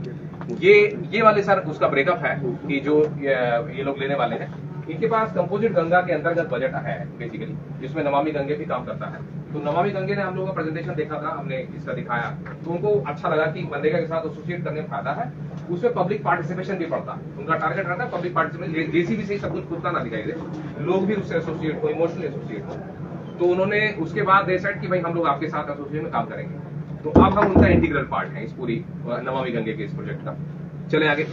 ये वाले सर उसका ब्रेकअप है कि जो ये लोग लेने वाले हैं, इनके पास कंपोजिट गंगा के अंतर्गत बजट है बेसिकली, जिसमें नमामि गंगे भी काम करता है। तो नमामि गंगे ने हम लोगों का प्रेजेंटेशन देखा था, हमने इसका दिखाया, तो उनको अच्छा लगा कि मनरेगा के साथ एसोसिएट करने में फायदा है। उसमें पब्लिक पार्टिसिपेशन भी पड़ता है, उनका टारगेट रहता है पब्लिक पार्टिसिपेशन। जेसीबी से ही सब कुछ खुदता ना दिखाई दे, लोग भी उससे एसोसिएट हो, इमोशनली एसोसिएट हो। तो उन्होंने उसके बाद डिसाइड कि भाई हम लोग आपके साथ एसोसिएशन में काम करेंगे। तो अब हम उनका इंटीग्रल पार्ट है इस पूरी नमामि गंगे के इस प्रोजेक्ट का। चले आगे।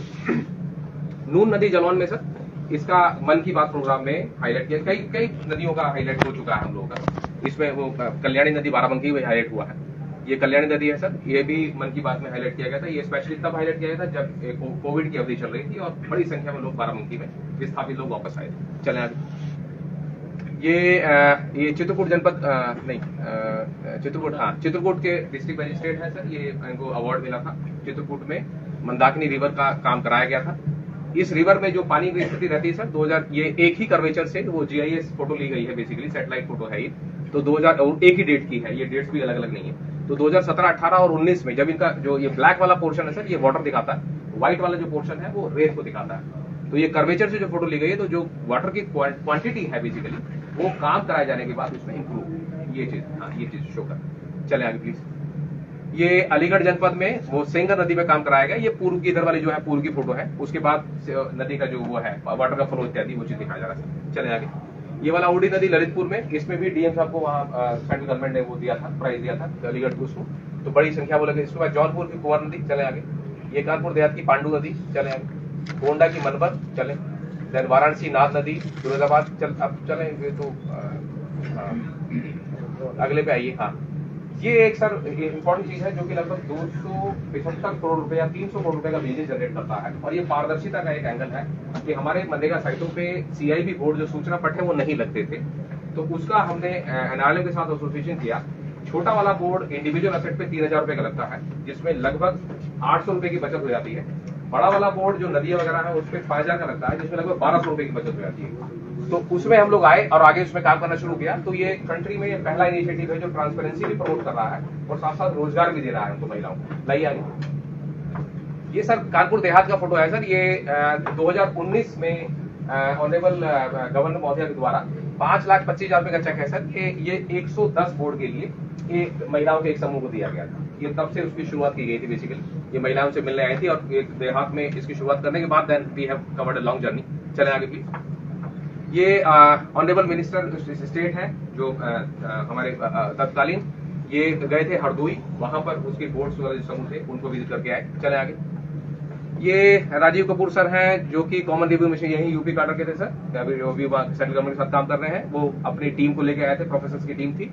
नून नदी जलौन में सर इसका मन की बात प्रोग्राम में हाईलाइट किया। कई नदियों का हाईलाइट हो चुका है हम लोगों का। इसमें वो कल्याणी नदी बाराबंकी में हाईलाइट हुआ है। ये कल्याणी नदी है सर, ये भी मन की बात में हाईलाइट किया गया था। ये स्पेशली तब हाईलाइट किया गया था जब कोविड की अवधि चल रही थी और बड़ी संख्या में लोग बाराबंकी में विस्थापित लोग वापस आए थे। चले आगे। ये चित्रकूट जनपद चित्रकूट के डिस्ट्रिक्ट मजिस्ट्रेट है सर, ये इनको अवार्ड मिला था। चित्रकूट में मंदाकिनी रिवर का काम कराया गया था। इस रिवर में जो पानी की स्थिति रहती है सर 2000, ये एक ही कर्वेचर से वो GIS फोटो ली गई है, बेसिकली सैटेलाइट फोटो है ये। तो 2000 और एक ही डेट की है, ये डेट्स भी अलग अलग नहीं है। तो 2017, 18 और 19 में जब इनका जो ये ब्लैक वाला पोर्शन है सर, ये वाटर दिखाता है, व्हाइट वाला जो पोर्शन है वो रेत को दिखाता है। तो ये कर्वेचर से जो फोटो ली गई है, तो जो वाटर की क्वांटिटी है बेसिकली वो काम कराए जाने के बाद उसमें इंप्रूव, ये चीज शो कर। चले आगे प्लीज। ये अलीगढ़ जनपद में वो सेंगर नदी में काम कराया गया। ये पूर्व की इधर वाली जो है पूर्व की फोटो है, उसके बाद नदी का जो वो है वाटर का फ्लो इत्यादि वो चीज दिखाया जा रहा है। चले आगे। ये वाला उड़ी नदी ललितपुर में, इसमें भी डीएम साहब को वहाँ सेंट्रल गवर्नमेंट ने वो दिया था, प्राइज दिया था अलीगढ़ को उसको, तो बड़ी संख्या वो लगी। इसके बाद जौनपुर की कुंवर नदी। चले आगे। ये कानपुर देहात की पांडु नदी। चले आगे। गोंडा की मनबर। चले। देन वाराणसी नाग नदी, फिरोजाबाद। अब चले तो अगले पे आइए। हाँ, ये एक सर इंपॉर्टेंट चीज है जो कि लगभग 275 करोड़ रुपए या 300 करोड़ रुपए का बिजनेस जनरेट करता है। और ये पारदर्शिता का एक एंगल है कि हमारे मनरेगा साइटों पे CIB बोर्ड जो सूचना पट है वो नहीं लगते थे, तो उसका हमने NRLM के साथ एसोसिएशन किया। छोटा वाला बोर्ड इंडिविजुअल एसेट पे 3000 रुपए का लगता है, जिसमें लगभग 800 रुपए की बचत हो जाती है। बड़ा वाला बोर्ड जो नदियां वगैरह है उस पर 5000 का लगता है, जिसमें लगभग 1200 रुपए की बचत हो जाती है। तो उसमें हम लोग आए और आगे उसमें काम करना शुरू किया। तो ये कंट्री में ये पहला इनिशिएटिव है जो ट्रांसपेरेंसी भी प्रमोट कर रहा है और साथ साथ रोजगार भी दे रहा है उनको, महिलाओं को। लाइए आगे। ये सर कानपुर देहात का फोटो है सर। ये 2019 में ऑनरेबल गवर्नर महोदय के द्वारा 5,25,000 रुपए का चेक है सर। ये 110 बोर्ड के लिए एक महिलाओं के एक समूह को दिया गया था। ये तब से उसकी शुरुआत की गई थी बेसिकली। ये महिलाओं से मिलने आई थी और एक देहात में इसकी शुरुआत करने के बाद then we have covered a long journey. चले आगे प्लीज। ये ऑनरेबल मिनिस्टर स्टेट है जो हमारे तत्कालीन, ये गए थे हरदोई, वहां पर उसके बोर्ड्स वाले समूह थे उनको विजिट करके आए। चले आगे। ये राजीव कपूर सर हैं जो कि कॉमन रिव्यू मिशन यही यूपी क्वार्टर के थे सर, अभी जो भी सेंट्रल गवर्नमेंट के साथ काम कर रहे हैं। वो अपनी टीम को लेके आए थे, प्रोफेसर की टीम थी,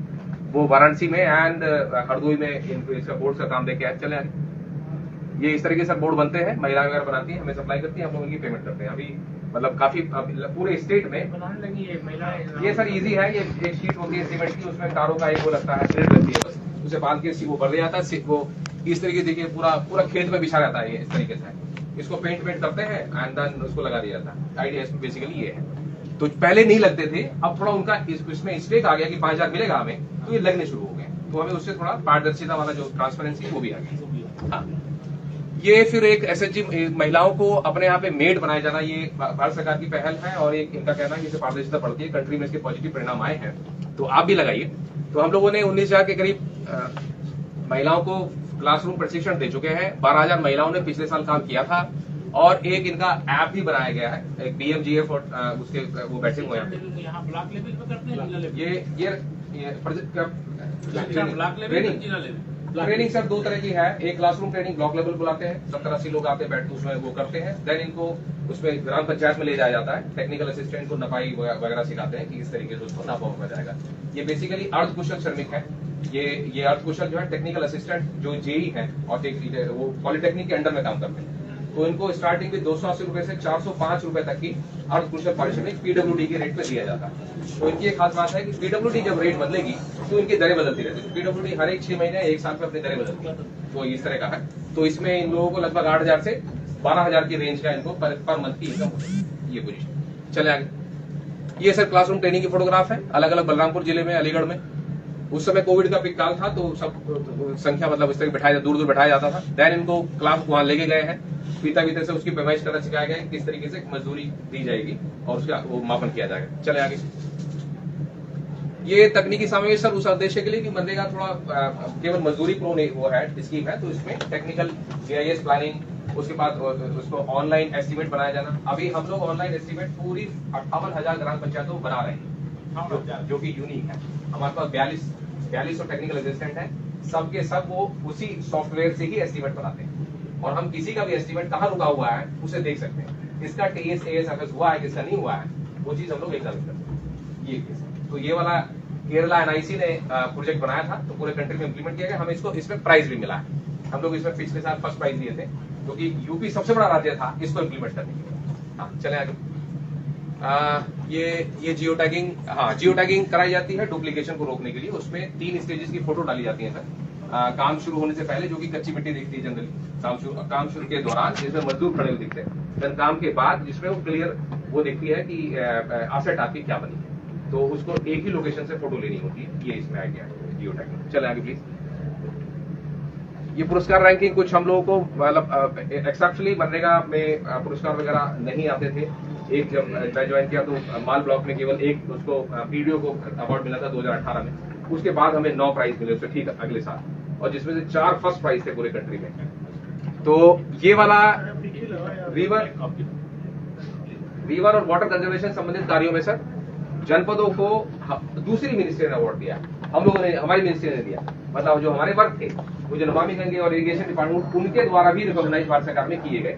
वो वाराणसी में एंड हरदोई में इनका बोर्ड का काम देके आए। चले आगे। ये इस तरीके से बोर्ड बनते हैं, महिलाएं वगैरह बनाती हैं, हमें सप्लाई करती हैं, हम लोग इनकी पेमेंट करते हैं। अभी मतलब काफी पूरे स्टेट में बनाने लगी है महिलाएं। ये सर इजी है। ये एक शीट होती है सीमेंट की, उसमें तारों का एक वो लगता है, थ्रेड लगती है, बस उसे बांध के वो भर दिया जाता है। वो इस तरीके देखिए पूरा खेत में बिछा रहता है, ये इस तरीके से। इसको पेंट करते हैं एंड देन उसको लगा दिया जाता है। आइडिया इसमें बेसिकली ये है। तो पहले नहीं लगते थे, अब थोड़ा उनका इसमें स्टेक आ गया कि 5000 मिलेगा हमें, तो ये लगने शुरू हो गए। तो हमें उससे थोड़ा पारदर्शिता वाला जो ट्रांसपेरेंसी है वो भी आ गया। हाँ, ये फिर एक SHG महिलाओं को अपने यहाँ पे मेड बनाया जाना, ये भारत सरकार की पहल है और एक इनका कहना है कि इससे पारदर्शिता बढ़ती है, कंट्री में इसके पॉजिटिव परिणाम आए हैं, तो आप भी लगाइए। तो हम लोगों ने 19,000 के करीब महिलाओं को क्लासरूम प्रशिक्षण दे चुके हैं। 12,000 महिलाओं ने पिछले साल काम किया था और एक इनका ऐप भी बनाया गया है, एक BMGF और उसके वो बैठे हुए हैं। यहाँ ब्लॉक लेवल पे करते हैं, जिला लेवल? ये ब्लॉक लेवल, जिला लेवल? ट्रेनिंग सर 2 तरह की है। एक क्लासरूम ट्रेनिंग ब्लॉक लेवल बुलाते हैं, 70-80 लोग आते हैं, बैठ के उसमें वो करते हैं। देन इनको उसमें ग्राम पंचायत में ले जाया जाता है, टेक्निकल असिस्टेंट को नपाई वगैरह सिखाते हैं कि इस तरीके से उसको नापा हुआ जाएगा। ये बेसिकली अर्धकुशल श्रमिक है। ये अर्धकुशल जो है टेक्निकल असिस्टेंट जो JE है और वो पॉलिटेक्निक के अंडर में काम करते हैं, तो इनको स्टार्टिंग में 280 रुपए से 405 रुपए तक की अर्धकुशल पारिश्रमिक PWD के रेट पे दिया जाता है। तो इनकी एक खास बात है कि PWD जब रेट बदलेगी तो इनकी दरें बदलती रहती है। PWD हर एक 6 महीने 1 साल में अपनी दरें बदलती है, तो इस तरह का है। तो इसमें इन लोगों को लगभग 8,000 से 12,000 की रेंज का इनको पर मंथ की इनकम होती है, ये पोजीशन। चले आगे। ये सर क्लासरूम ट्रेनिंग की फोटोग्राफ है, अलग अलग बलरामपुर जिले में, अलीगढ़ में। उस समय कोविड का पिक काल था, तो सब संख्या मतलब इस तरह दूर बैठाया जाता था। देन इनको क्लास वहां लेके गए हैं, पीता से उसकी पैमाइश करना सिखाया गया, किस तरीके से मजदूरी दी जाएगी और उसका वो मापन किया जाएगा। चले आगे। ये तकनीकी समावेश सर उस उद्देश्य के लिए कि मनरेगा थोड़ा केवल मजदूरी प्रो वो है स्कीम है, तो इसमें टेक्निकल GIS प्लानिंग, उसके बाद उसको ऑनलाइन एस्टीमेट बनाया जाना। अभी हम लोग ऑनलाइन एस्टीमेट पूरी 58,000 ग्राम पंचायतों को बना रहे हैं, जो कि यूनिक है। हमारे पास 42 टेक्निकल असिस्टेंट है, सबके सब वो उसी सॉफ्टवेयर से ही एस्टीमेट बनाते हैं और हम किसी का भी एस्टीमेट कहाँ रुका हुआ है उसे देख सकते हैं। इसका TS AS हुआ है, किसका नहीं हुआ है, वो चीज हम लोग एग्जामिन करते हैं। ये केस, तो ये वाला केरला एनआईसी ने प्रोजेक्ट बनाया था, तो पूरे कंट्री में इंप्लीमेंट किया गया। हमें इसको इसमें प्राइज भी मिला है। हम लोग इसमें पिछले साल फर्स्ट प्राइज दिए थे, क्योंकि यूपी सबसे बड़ा राज्य था इसको इंप्लीमेंट करने के लिए। हाँ, चले आगे। ये जियो टैगिंग, हाँ, जियो टैगिंग कराई जाती है डुप्लीकेशन को रोकने के लिए। उसमें 3 स्टेजेस की फोटो डाली जाती है सर। काम शुरू होने से पहले, जो कि कच्ची मिट्टी दिखती है जनरली, काम शुरू के दौरान जिसमें मजदूर खड़े हुए दिखते हैं, फिर काम के बाद जिसमें वो क्लियर वो दिखती है कि एसेट आपकी क्या बनी है, तो उसको एक ही लोकेशन से फोटो लेनी होती है। ये इसमें आइडिया है जियो टैगिंग। चले आगे प्लीज। ये पुरस्कार रैंकिंग कुछ हम लोगों को मतलब एक्सेप्शनली मनरेगा में पुरस्कार वगैरह नहीं आते थे। एक जब मैं ज्वाइन किया तो माल ब्लॉक में केवल एक उसको पीडीओ को अवार्ड मिला था 2018 में। उसके बाद हमें 9 प्राइज मिले उससे ठीक अगले साल, और जिसमें से 4 फर्स्ट प्राइज थे पूरे कंट्री में। तो ये वाला रिवर और वाटर कंजर्वेशन संबंधित कार्यों में सर जनपदों को दूसरी मिनिस्ट्री ने अवार्ड दिया, हम लोगों ने, हमारी मिनिस्ट्री ने दिया। मतलब जो हमारे वर्क थे वो जो नमामि गंगे और इरिगेशन डिपार्टमेंट, उनके द्वारा भी रिकॉग्नाइज भारत सरकार में किए गए।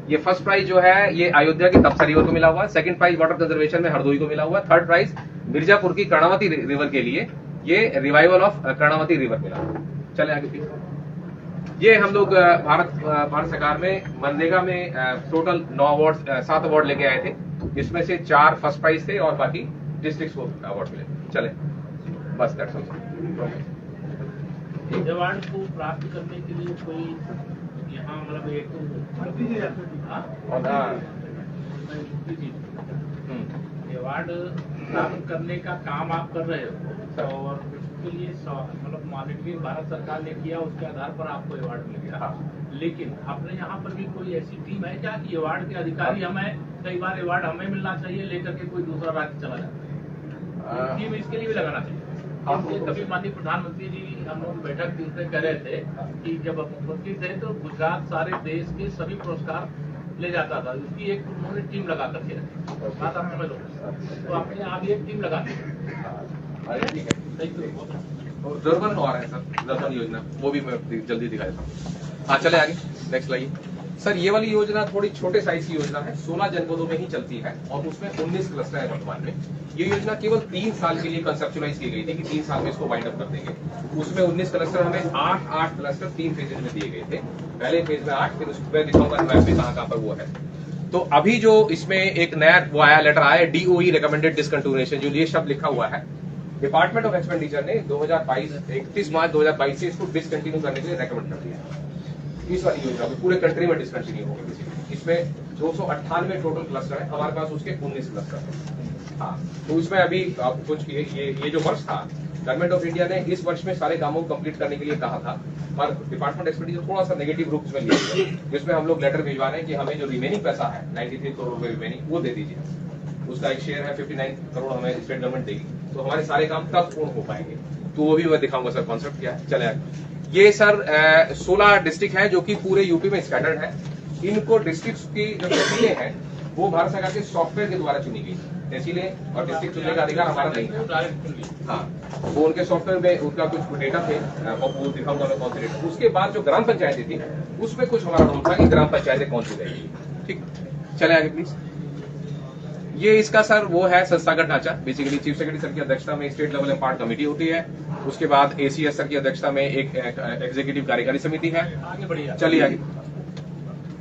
ये फर्स्ट प्राइज जो है ये अयोध्या की तपसा रिवर को मिला हुआ है। सेकंड प्राइज वाटर कंजर्वेशन में हरदोई को मिला हुआ है। थर्ड प्राइज मिर्जापुर की कर्णावती रिवर के लिए ये रिवाइवल ऑफ कर्णावती रिवर मिला। चले आगे प्लीज। ये हम लोग भारत सरकार में मनरेगा में टोटल 9 अवार्ड 7 अवार्ड लेके आए थे, जिसमें से 4 फर्स्ट प्राइज थे और बाकी डिस्ट्रिक्ट को अवार्ड मिले। चले बस दैट्स ऑल। अवार्ड को प्राप्त करने के लिए कोई यहाँ मतलब एक अवार्ड प्राप्त करने का काम आप कर रहे हो, और उसके लिए मतलब मॉनिटरिंग भारत सरकार ने किया, उसके आधार पर आपको अवार्ड मिल गया। लेकिन अपने यहाँ पर भी कोई ऐसी टीम है क्या कि अवार्ड के अधिकारी हमें, कई बार अवार्ड हमें मिलना चाहिए लेकर के कोई दूसरा राज्य चला जाता है, टीम इसके लिए भी लगाना चाहिए। कभी माननीय प्रधानमंत्री जी हम लोग बैठक में कह रहे थे कि जब मुख्यमंत्री थे तो गुजरात सारे देश के सभी पुरस्कार ले जाता था, उसकी एक उन्होंने टीम लगा करके रखी। बात आप समझ लो, तो आपने आप एक टीम लगा दी। जर्मन हो रहा है सर, जर्मन योजना, वो भी मैं जल्दी दिखा देता हूँ। हाँ चले आगे, नेक्स्ट लाइए सर। ये वाली योजना थोड़ी छोटे साइज की योजना है, 16 जनपदों में ही चलती है और उसमें 19 क्लस्टर है वर्तमान में। ये योजना केवल 3 साल के लिए कंसेप्चुलाइज की गई थी कि 3 साल में इसको वाइंड अप कर देंगे। उसमें 19 क्लस्टर, हमें 8 क्लस्टर 3 फेजेज में दिए गए थे। पहले फेज में 8, फिर उसमें दिखाऊंगा मैप में कहाँ पर वो है। तो अभी जो इसमें एक नया वो आया, लेटर आया DOE रिकमेंडेड डिसकंटिन्यूएशन, जो ये शब्द लिखा हुआ है, डिपार्टमेंट ऑफ एक्सपेंडिचर ने 31 मार्च 2022 से इसको डिसकंटिन्यू करने के लिए रेकमेंड कर दिया। इस वाली योजना को पूरे कंट्री में डिसकंटिन्यू होगी। इसमें 298 टोटल क्लस्टर है, हमारे पास उसके 19 क्लस्टर है। हाँ, तो उसमें अभी कुछ ये जो वर्ष था, गवर्नमेंट ऑफ इंडिया ने इस वर्ष में सारे कामों को कंप्लीट करने के लिए कहा था, पर डिपार्टमेंट एक्सपेंडिचर थोड़ा सा नेगेटिव रूप में लिया, जिसमें हम लोग लेटर भिजवा रहे हैं कि हमें जो रिमेनिंग पैसा है 93 करोड़ रुपए रिमेनिंग, वो दे दीजिए। उसका एक शेयर है 59 करोड़ हमें स्टेट गवर्नमेंट देगी, तो हमारे सारे काम तब पूर्ण हो पाएंगे। तो वो भी मैं दिखाऊंगा सर कॉन्सेप्ट क्या है। चले ये सर 16 डिस्ट्रिक्ट है जो कि पूरे यूपी में स्कैटर्ड है। इनको डिस्ट्रिक्ट की जो तहसीलें हैं वो भारत सरकार के सॉफ्टवेयर के द्वारा चुनी गई। तहसीलें और डिस्ट्रिक्ट चुनने का अधिकार हमारा नहीं था। हाँ, वो उनके सॉफ्टवेयर में उनका कुछ डेटा थे, वो दिखाऊंगा मैं कौन से डेटा। उसके बाद जो ग्राम पंचायतें थी उसमें कुछ हमारा रोल था कि ग्राम पंचायतें कौन सी रहेगी। ठीक, चले आगे प्लीज। ये इसका सर वो है संस्थागत ढांचा। बेसिकली चीफ सेक्रेटरी सर की अध्यक्षता में स्टेट लेवल एम्पावर्ड कमेटी होती है। उसके बाद ACS सर की अध्यक्षता में एक एग्जीक्यूटिव कार्यकारी समिति है। चलिए आगे।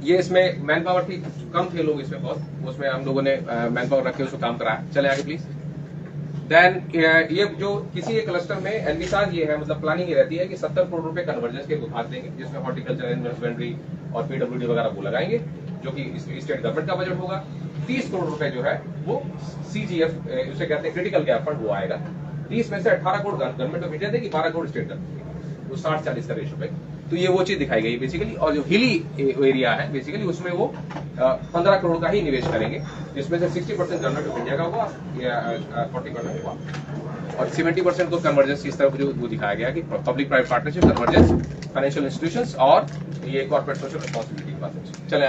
ये इसमें मैन पावर थी, कम थे लोग इसमें बहुत, उसमें हम लोगों ने मैन पावर रख के उसको काम कराया। चले आगे प्लीज। देन ये जो किसी एक क्लस्टर में एनविसार ये है, मतलब प्लानिंग ये रहती है कि 70 करोड़ रुपए कन्वर्जेंस के विभाग देंगे, जिसमें हॉर्टिकल्चर, इन्वेस्टमेंट्री और PWD वगैरह वो लगाएंगे, जो कि स्टेट गवर्नमेंट का बजट होगा। 30 करोड़ रुपए जो है वो CGF उसे कहते हैं क्रिटिकल गैप फंड, वो आएगा। 30 में से 18 करोड़ गवर्नमेंट ऑफ इंडिया देगी, 12 करोड़ स्टेट गवर्नमेंट, वो 60-40 का रेशो पे। तो ये वो चीज दिखाई गई बेसिकली। और जो हिली एरिया है बेसिकली उसमें वो 15 करोड़ का ही निवेश करेंगे, जिसमें से 60% गवर्नमेंट ऑफ इंडिया का होगा या 40% होगा, और 70% को कन्वर्जेंस इस तरफ जो वो दिखाया गया कि public private partnership, convergence, financial institutions और ये कॉर्पोरेट सोशल रिस्पॉन्सिबिलिटी की बात। चले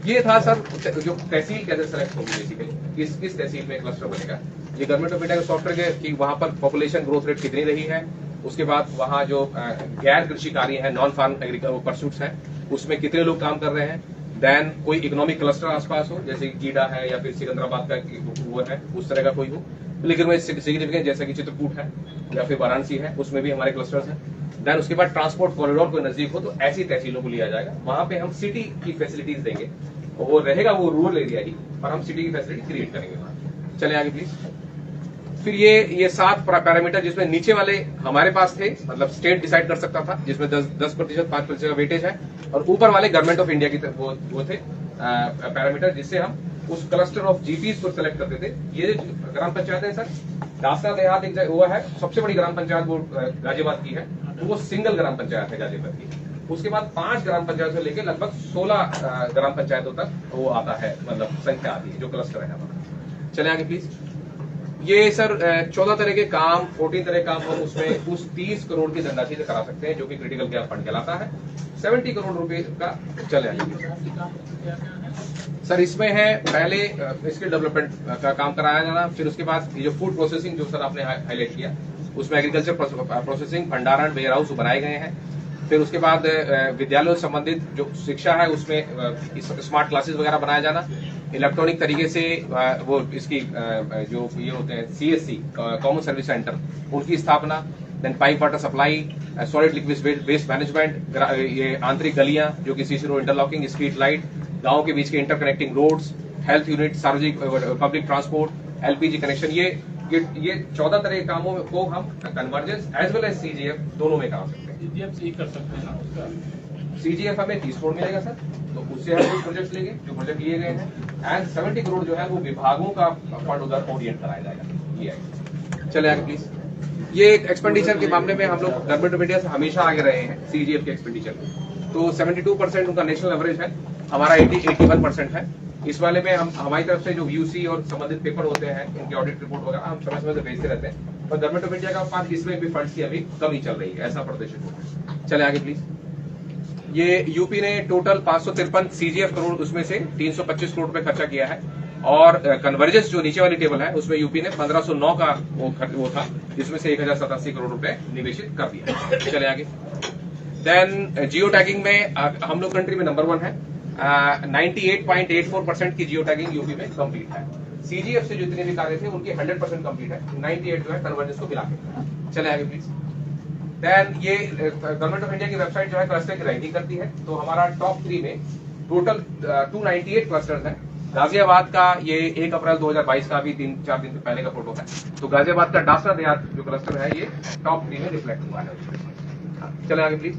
ये था सर जो तहसील कैसे सेलेक्ट होगी, बेसिकली किस तहसील में क्लस्टर बनेगा। ये गवर्नमेंट ऑफ इंडिया के सॉफ्टवेयर कि वहां पर पॉपुलेशन ग्रोथ रेट कितनी रही है, उसके बाद वहां जो गैर कृषि कार्य है, नॉन फार्म एग्रीकल्चर परसूट्स हैं, उसमें कितने लोग काम कर रहे हैं। देन कोई इकोनॉमिक क्लस्टर आसपास हो, जैसे गीडा है या फिर सिकंदराबाद का वो है, उस तरह का कोई हो। लेकिन में सिग्निफिकेंट जैसा कि चित्रकूट है या फिर वाराणसी है, उसमें भी हमारे क्लस्टर्स हैं। देन उसके बाद ट्रांसपोर्ट कॉरिडोर को नजदीक हो तो ऐसी तहसीलों को लिया जाएगा, वहां पे हम सिटी की फैसिलिटीज देंगे, वो रहेगा वो रूरल एरिया ही, पर हम सिटी की फैसिलिटी क्रिएट करेंगे वहां। चले आगे प्लीज। फिर ये 7 पैरामीटर जिसमें नीचे वाले हमारे पास थे, मतलब स्टेट डिसाइड कर सकता था, जिसमें 10%, 5% का वेटेज है, और ऊपर वाले गवर्नमेंट ऑफ इंडिया की वो थे पैरामीटर, जिससे हम उस क्लस्टर ऑफ जीपीज को सिलेक्ट करते थे। ये ग्राम पंचायत है सर, दासरा देहात एक वो है, सबसे बड़ी ग्राम पंचायत वो गाजियाबाद की है, तो वो सिंगल ग्राम पंचायत है गाजियाबाद की। उसके बाद 5 ग्राम पंचायत से लेकर लगभग 16 ग्राम पंचायतों तक वो आता है, मतलब संख्या आती है जो क्लस्टर है हमारा। चले आगे प्लीज। ये सर 14 तरह के काम, 14 तरह के काम हम उसमें उस 30 करोड़ की धनराशि से करा सकते हैं, जो कि क्रिटिकल केयर फंड कहलाता है। 70 करोड़ रुपए का चले आइए सर। इसमें है पहले स्किल डेवलपमेंट का काम कराया जाना, फिर उसके बाद ये जो फूड प्रोसेसिंग जो सर आपने हाईलाइट किया, उसमें एग्रीकल्चर प्रोसेसिंग, भंडारण, वेयर हाउस बनाए गए हैं। फिर उसके बाद विद्यालयों से संबंधित जो शिक्षा है उसमें स्मार्ट क्लासेस वगैरह बनाया जाना, इलेक्ट्रॉनिक तरीके से वो इसकी जो ये होते हैं CSC कॉमन सर्विस सेंटर, उनकी स्थापना, then pipe water supply, solid liquid waste management, ये आंतरिक गलियां जो कि CC road interlocking, street light, गांव के बीच के इंटरकनेक्टिंग रोड्स, हेल्थ यूनिट, सार्वजनिक पब्लिक ट्रांसपोर्ट, LPG कनेक्शन, ये 14 तरह के कामों को हम convergence as well as CGF दोनों में करा सकते हैं। CGF से ही कर सकते हैं ना उसका। CGF हमें 30 करोड़ मिलेगा सर, तो उससे हम कुछ प्रोजेक्ट लेंगे जो प्रोजेक्ट लिए गए हैं, एंड 70 करोड़ जो है वो विभागों का फंड उधर ओरिएंट कराया जाएगा। ये है। चले आगे प्लीज। ये एक्सपेंडिचर के मामले में हम लोग गवर्नमेंट ऑफ इंडिया से हमेशा आगे रहे हैं CGF के एक्सपेंडिचर में, तो 72% उनका नेशनल एवरेज है, हमारा 81% है। इस वाले में हम हमारी तरफ से जो VUC और संबंधित पेपर होते हैं, इनके ऑडिट रिपोर्ट वगैरह हम समय समय से भेजते रहते हैं, पर गवर्नमेंट ऑफ इंडिया का पास इसमें भी फंड्स की अभी कमी चल रही है, ऐसा प्रदर्शित होता है। चले आगे प्लीज। ये यूपी ने टोटल 553 CGF करोड़, उसमें से 325 करोड़ रुपए खर्चा किया है, और कन्वर्जेंस जो नीचे वाली टेबल है उसमें यूपी ने 1509 का वो था, जिसमें से 1087 करोड़ रुपए निवेशित कर दिया। चले आगे। देन जियो टैगिंग में हम लोग कंट्री में नंबर 1 है, 98.84% की जियो टैगिंग यूपी में कंप्लीट है। CGF से जितने भी कार्य थे उनके 100% कंप्लीट है, 98 जो है कन्वर्जेंस को मिला के। चले आगे प्लीज। देन ये गवर्नमेंट ऑफ इंडिया की वेबसाइट जो है क्लस्टर की रैंकिंग करती है, तो हमारा टॉप 3 में टोटल 298 क्लस्टर्स हैं। गाजियाबाद का ये 1 अप्रैल 2022 का भी 3-4 दिन पहले का फोटो है, तो गाजियाबाद का दासरा देहात जो क्लस्टर है ये टॉप 3 में रिफ्लेक्ट हुआ है। चले आगे प्लीज।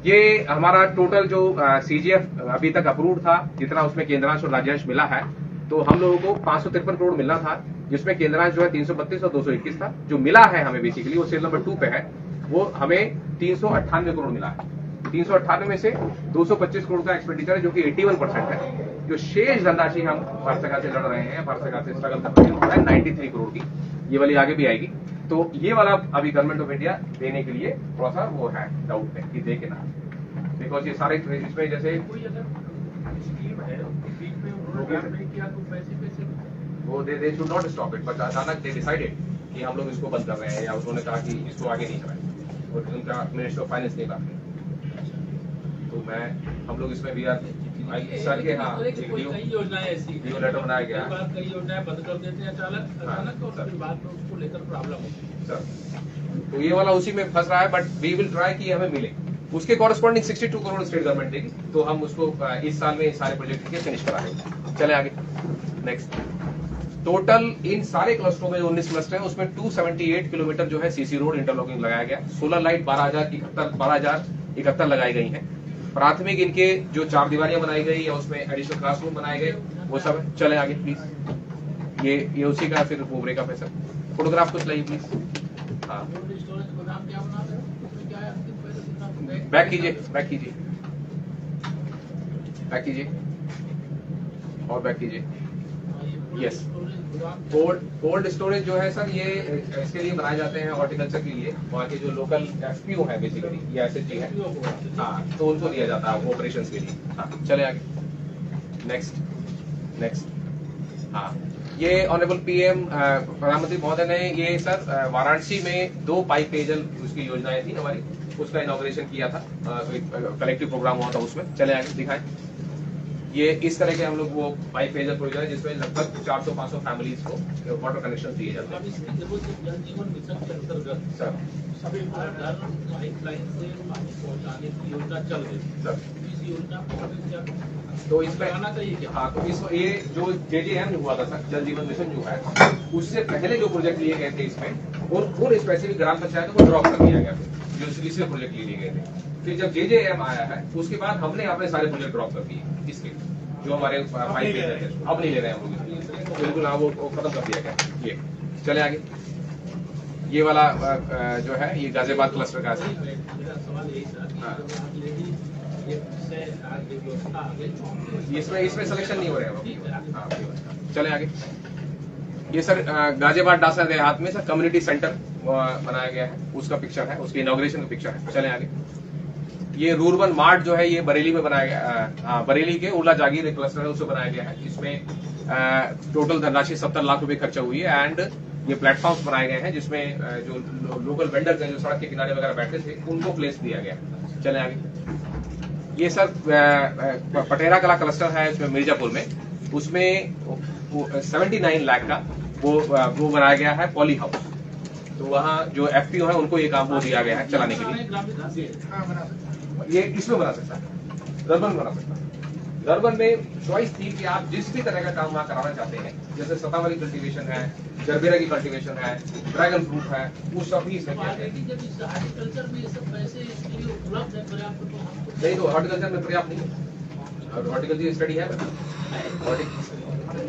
ये हमारा टोटल जो CGF अभी तक अप्रूव था, जितना उसमें केंद्रांश और राज्यांश मिला है, तो हम लोगों को 553 करोड़ मिलना था, जिसमें केंद्रांश जो है 332 और 221 था। जो मिला है हमें बेसिकली वो सेल नंबर 2 पे है, वो हमें 398 करोड़ मिला है। 398 में से 225 करोड़ का एक्सपेंडिचर है, जो कि 81% है। जो शेष धनराशि हम भारत सरकार से लड़ रहे हैं, भारत सरकार से स्ट्रगल कर रहे हैं, 93 करोड़ की, ये वाली आगे भी आएगी। तो ये वाला अभी गवर्नमेंट ऑफ इंडिया देने के लिए थोड़ा सा वो है, डाउट है कि दे के ना, बिकॉज ये सारे इसमें जैसे कोई अगर स्कीम है बीच में उन्होंने काम नहीं किया तो पैसे कैसे वो they should not stop it, but अचानक दे डिसाइडेड कि हम लोग इसको बंद कर रहे हैं, या उन्होंने कहा कि इसको आगे नहीं चलाएंगे, और उनका मिनिस्टर ऑफ फाइनेंस ने कहा। तो मैं हम लोग इसमें भी सर के हाँ कई योजनाएं ऐसी लेटर बनाया गया, कई योजनाएं बंद कर देते हैं अचानक, और फिर बाद में उसको लेकर प्रॉब्लम होती है सर। तो ये वाला उसी में फंस रहा है, बट वी विल ट्राई कि हमें मिले। उसके कॉरेस्पॉन्डिंग 62 करोड़ स्टेट गवर्नमेंट देगी, तो हम उसको इस साल में सारे प्रोजेक्ट के फिनिश करा देंगे। चले आगे नेक्स्ट। टोटल इन सारे क्लस्टरों में 19 क्लस्टर है, उसमें 278 किलोमीटर जो है CC रोड इंटरलॉकिंग लगाया गया। सोलर लाइट 12,071 लगाई गई है। प्राथमिक इनके जो 4 दीवारियां बनाई गई या उसमें एडिशनल क्लासरूम बनाए गए, वो सब है। चले आगे प्लीज। ये उसी का फिर वो ब्रेकअप है सर। फोटोग्राफ कुछ लाइए प्लीज। हाँ बैक कीजिए, बैक कीजिए, बैक कीजिए और बैक कीजिए। यस, कोल्ड स्टोरेज जो है सर, ये इसके लिए बनाए जाते हैं हॉर्टिकल्चर के लिए। वहाँ के जो लोकल FPO है बेसिकली, ये SHG है, हाँ, तो उनको दिया जाता है ऑपरेशंस के लिए। हाँ चले आगे नेक्स्ट। हाँ, ये ऑनरेबल PM प्रधानमंत्री महोदय ने ये सर वाराणसी में 2 पाइप पेयजल उसकी योजनाएं थी हमारी, उसका इनॉग्रेशन किया था, कलेक्टिव प्रोग्राम हुआ था उसमें। चले आगे दिखाएं। ये इस तरह के हम लोग वो पाइप पेयजल प्रोजेक्ट है जिसमें लगभग 400-500 फैमिलीज को वाटर कनेक्शन दिए जाते अब इसकी जरूरत है जल जीवन मिशन के अंतर्गत हैं सर। सभी घर पाइपलाइन से पानी पहुंचाने की योजना चल रही है। सर इस योजना को हमें क्या तो इसमें कराना चाहिए क्या? हाँ, तो इसको ये जो JJM हुआ था सर, जल जीवन मिशन जो है, उससे पहले जो प्रोजेक्ट लिए गए थे इसमें उन स्पेसिफिक ग्राम पंचायतों को ड्रॉप कर दिया गया था जो इसलिए प्रोजेक्ट लिए गए थे। फिर जब JJM आया है उसके बाद हमने अपने सारे प्रोजेक्ट ड्रॉप कर दिए इसके जो हमारे पाइप थे, अब नहीं ले रहे हैं हम लोग, बिल्कुल हाँ वो खत्म कर दिया गया। ये चले आगे, ये वाला जो है ये गाजियाबाद क्लस्टर का है। मेरा सवाल यही था कि हाँ। ये आज ये व्यवस्था आगे इसमें सिलेक्शन नहीं हो रहे हैं। हाँ, चले आगे। ये सर गाजियाबाद डासा देहात में सर कम्युनिटी सेंटर बनाया गया है, उसका पिक्चर है, उसकी इनॉग्रेशन का पिक्चर है। चले आगे। ये रूरबन मार्ट जो है ये बरेली में बनाया गया, बरेली के उर्ला जागीर एक क्लस्टर है उससे बनाया गया है। इसमें टोटल धनराशि 70 लाख रुपए खर्चा हुई है एंड ये प्लेटफॉर्म्स बनाए गए हैं जिसमें जो लोकल वेंडर्स हैं जो सड़क के किनारे वगैरह बैठे थे उनको प्लेस दिया गया। चले आगे। ये सर पटेरा कला क्लस्टर है इसमें मिर्जापुर में, उसमें 79 लाख का वो बनाया गया है पॉली हाउस। तो वहाँ जो FPO है उनको ये काम वो दिया गया है चलाने के लिए। ये इसमें बना सकता है, दरबन बना सकता है। दरबन में चॉइस थी कि आप जिस भी तरह का काम वहाँ कराना चाहते हैं, जैसे सतावरी कल्टीवेशन है, जरबेरा की कल्टीवेशन है, ड्रैगन फ्रूट है, वो सब भी इसमें किया गया है। जब इस हॉर्टिकल्चर में ये सब पैसे इसके लिए उपलब्ध है पर्याप्त तो हमको नहीं तो हॉर्टिकल्चर में पर्याप्त नहीं है, और हॉर्टिकल्चर स्टडी है।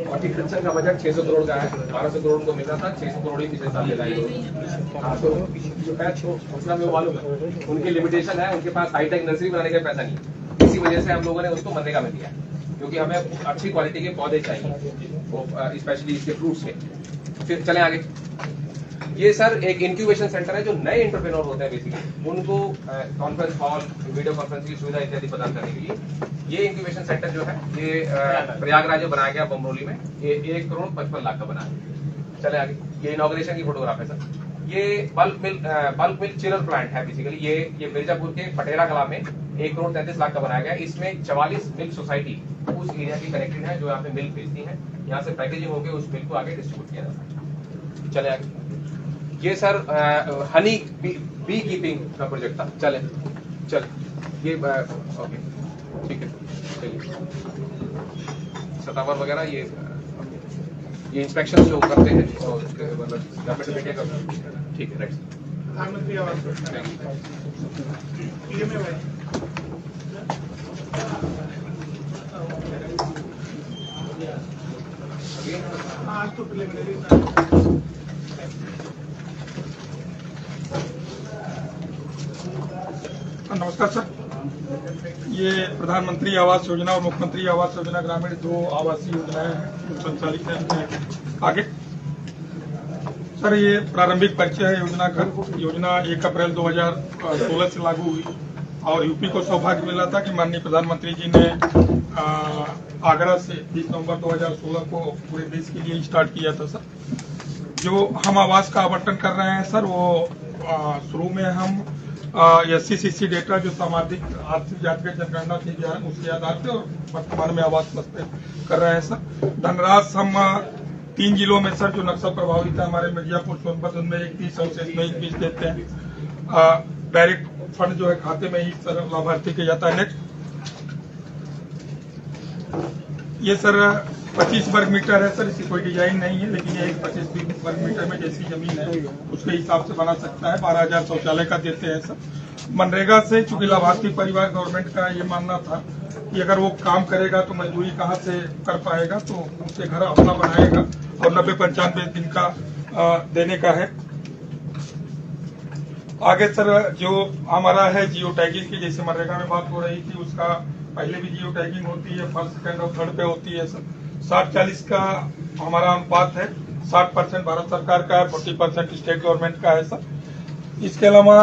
हॉर्टिकल्चर का बजट 600 करोड़ का है, 1200 करोड़ को मिलना था, 600 करोड़ ही पिछले साल मिला है। हाँ तो जो है तो उसका मैं मालूम है, उनकी लिमिटेशन है, उनके पास हाईटेक नर्सरी बनाने का पैसा नहीं है। इसी वजह से हम लोगों ने उसको मनरेगा में दिया, क्योंकि हमें अच्छी क्वालिटी के पौधे चाहिए, वो स्पेशली इसके फ्रूट्स के। फिर चले आगे। ये सर एक इंक्यूबेशन सेंटर है जो नए एंटरप्रेन्योर होते हैं बेसिकली उनको कॉन्फ्रेंस हॉल, वीडियो कॉन्फ्रेंस की सुविधा इत्यादि प्रदान करने के लिए ये इंक्यूबेशन सेंटर जो है ये प्रयागराज में बनाया गया, बमरोली में, ये 1 करोड़ 55 लाख का बना है। चले आगे। ये इनॉग्रेशन की फोटोग्राफ है सर। ये बल्क मिल्क चिलर प्लांट है बेसिकली, ये मिर्जापुर के पटेरा कला में 1 करोड़ 33 लाख का बनाया गया। इसमें 44 मिल्क सोसाइटी उस एरिया की कनेक्टेड है जो यहाँ पे मिल्क बेचती है, यहाँ से पैकेजिंग होकर उस मिल्क को आगे डिस्ट्रीब्यूट किया जाता है। चले आगे। ये सर हनी बी कीपिंग का प्रोजेक्ट था। चले ये ओके ठीक है, चलिए सतावर वगैरह ये इंस्पेक्शन जो करते हैं और मतलब ठीक है। राइट। प्रधानमंत्री आवास योजना PMAY आज तो प्रिलिमिनरी नमस्कार सर, ये प्रधानमंत्री आवास योजना और मुख्यमंत्री आवास योजना ग्रामीण 2 आवासीय योजनाएं हैं जो संचालित हैं। आगे सर, ये प्रारंभिक परिचय है योजना का। योजना 1 अप्रैल 2016 से लागू हुई और यूपी को सौभाग्य मिला था कि माननीय प्रधानमंत्री जी ने आगरा से 20 नवंबर 2016 को पूरे देश के लिए स्टार्ट किया था सर। जो हम आवास का आवंटन कर रहे हैं सर, वो शुरू में हम SCCC डेटा जो सामाजिक आर्थिक जातिगत जनगणना थी उसके आधार पे, और वर्तमान में आवास क्लस्टर कर रहे हैं सर। धनराशि हम 3 जिलों में सर जो नक्सल प्रभावित है, हमारे मिर्जापुर, सोनभद्र में 31 और शेष में 21 देते हैं। डायरेक्ट फंड जो है खाते में ही सर लाभार्थी के जाता है। नेक्स्ट, ये सर 25 वर्ग मीटर है सर, इसकी कोई डिजाइन नहीं है, लेकिन ये 25 वर्ग मीटर में जैसी जमीन है उसके हिसाब से बना सकता है। 12,000 शौचालय का देते हैं सर। मनरेगा से चूंकि लाभार्थी परिवार गवर्नमेंट का ये मानना था कि अगर वो काम करेगा तो मजदूरी कहाँ से कर पाएगा, तो उसके घर अपना बनाएगा और 90-95 दिन का देने का है। आगे सर जो हमारा है जियो टैगिंग की, जैसे मनरेगा में बात हो रही थी, उसका पहले भी जियो टैगिंग होती है, फर्स्ट, सेकंड और थर्ड पे होती है सर। 60-40 का हमारा अनुपात है, 60% भारत सरकार का है, 40% स्टेट गवर्नमेंट का है सर। इसके अलावा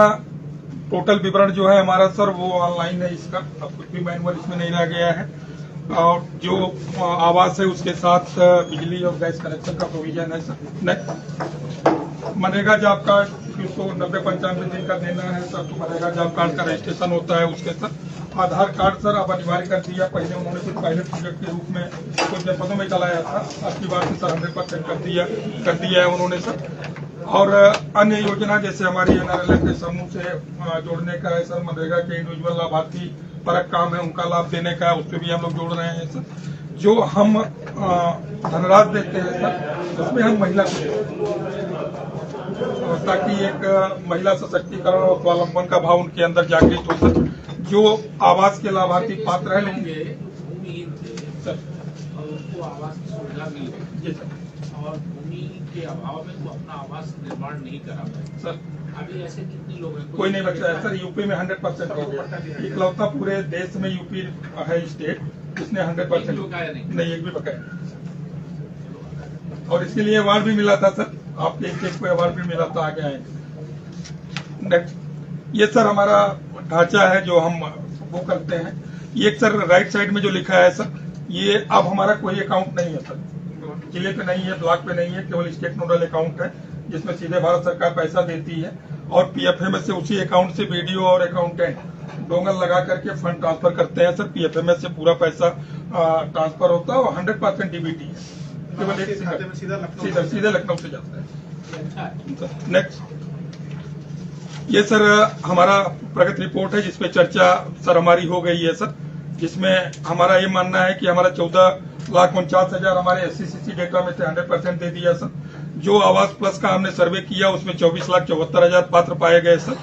टोटल विवरण जो है हमारा सर वो ऑनलाइन है, इसका अब कुछ भी मैनुअल इसमें नहीं रह गया है। और जो आवास है उसके साथ बिजली और गैस कनेक्शन का प्रोविजन है sir. Next, MNREGA job card उसको 90-95 दिन का देना है सर, तो मनरेगा जॉब कार्ड का रजिस्ट्रेशन होता है उसके साथ। आधार कार्ड सर अब अनिवार्य कर दिया। पहले उन्होंने कुछ पायलट प्रोजेक्ट के रूप में कुछ जनपदों में चलाया था, अब की बार से सर 100% कर दिया है उन्होंने सर। और अन्य योजना जैसे हमारी NRLM के समूह से जोड़ने का है सर, मनरेगा के इंडिविजुअल लाभार्थी परक काम है उनका लाभ देने का है, उससे भी हम लोग जोड़ रहे हैं सर। जो हम धनराशि देते हैं सर उसमें हम महिला को ताकि एक महिला सशक्तिकरण और स्वावलंबन का भाव उनके अंदर जागृत हो सके। जो आवास के लाभार्थी पात्र है लेकिन भूमिहीन थे और उनको आवास की सुविधा मिल गई जी सर, और भूमि के अभाव में वो अपना आवास निर्माण नहीं करा पाए। सर अभी ऐसे कितने लोग हैं? कोई नहीं बचा है सर। यूपी में 100% हो गया, इकलौता पूरे देश में यूपी है स्टेट जिसने 100% नहीं, एक भी बकाया। और इसके लिए अवार्ड भी मिला था सर, आपके स्टेट को अवार्ड भी मिला था, आगे आए। नेक्स्ट, ये सर हमारा ढांचा है जो हम वो करते हैं। ये सर राइट साइड में जो लिखा है सर, ये अब हमारा कोई अकाउंट नहीं है सर, जिले पे नहीं है, ब्लॉक पे नहीं है, केवल स्टेट नोडल अकाउंट है जिसमें सीधे भारत सरकार पैसा देती है। और PFMS से उसी अकाउंट से BDO और अकाउंटेंट डोंगल लगा करके फंड ट्रांसफर करते हैं सर। PFMS से पूरा पैसा ट्रांसफर होता है और 100% DBT है, केवल एक सीधे लखनऊ से जाता है। नेक्स्ट, ये सर हमारा प्रगति रिपोर्ट है जिसपे चर्चा सर हमारी हो गई है सर, जिसमें हमारा ये मानना है कि हमारा 14,49,000 हमारे SC/CC डेटा में से 100% दे दिया सर। जो आवास प्लस का हमने सर्वे किया उसमें 24,74,000 पात्र पाए गए सर।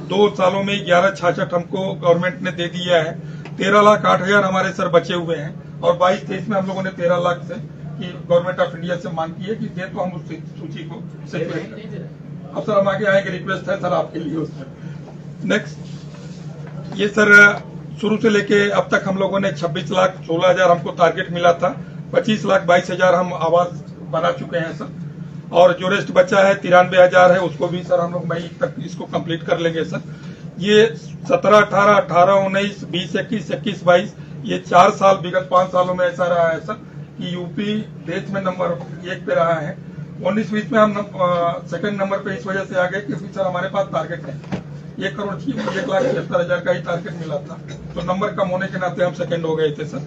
2 सालों में 11,66 हमको गवर्नमेंट ने दे दिया है। 13,08,000 हमारे सर बचे हुए हैं और 22-23 में हम लोगों ने 13 लाख से कि गवर्नमेंट ऑफ इंडिया से मांग की है कि दे तो हम उस सूची को सेपरेट करें। अब सर हम आगे आएंगे, रिक्वेस्ट है सर आपके लिए उसमें। नेक्स्ट, ये सर शुरू से लेके अब तक हम लोगों ने 26,16,000 हमको टारगेट मिला था, 25,22,000 हम आवास बना चुके हैं सर। और जो रेस्ट बचा है 93,000 है, उसको भी सर हम लोग मई तक इसको कंप्लीट कर लेंगे सर। ये 17, 18, 18, 19, 20, 21, 21, 22 ये 4 साल विगत 5 सालों में ऐसा रहा है सर कि यूपी देश में नंबर 1 पे रहा है। 19-20 में हम सेकंड नंबर पे इस वजह से आ गए क्योंकि सर हमारे पास टारगेट है 1,76,000 का ही टारगेट मिला था, तो नंबर कम होने के नाते हम सेकंड हो गए थे सर।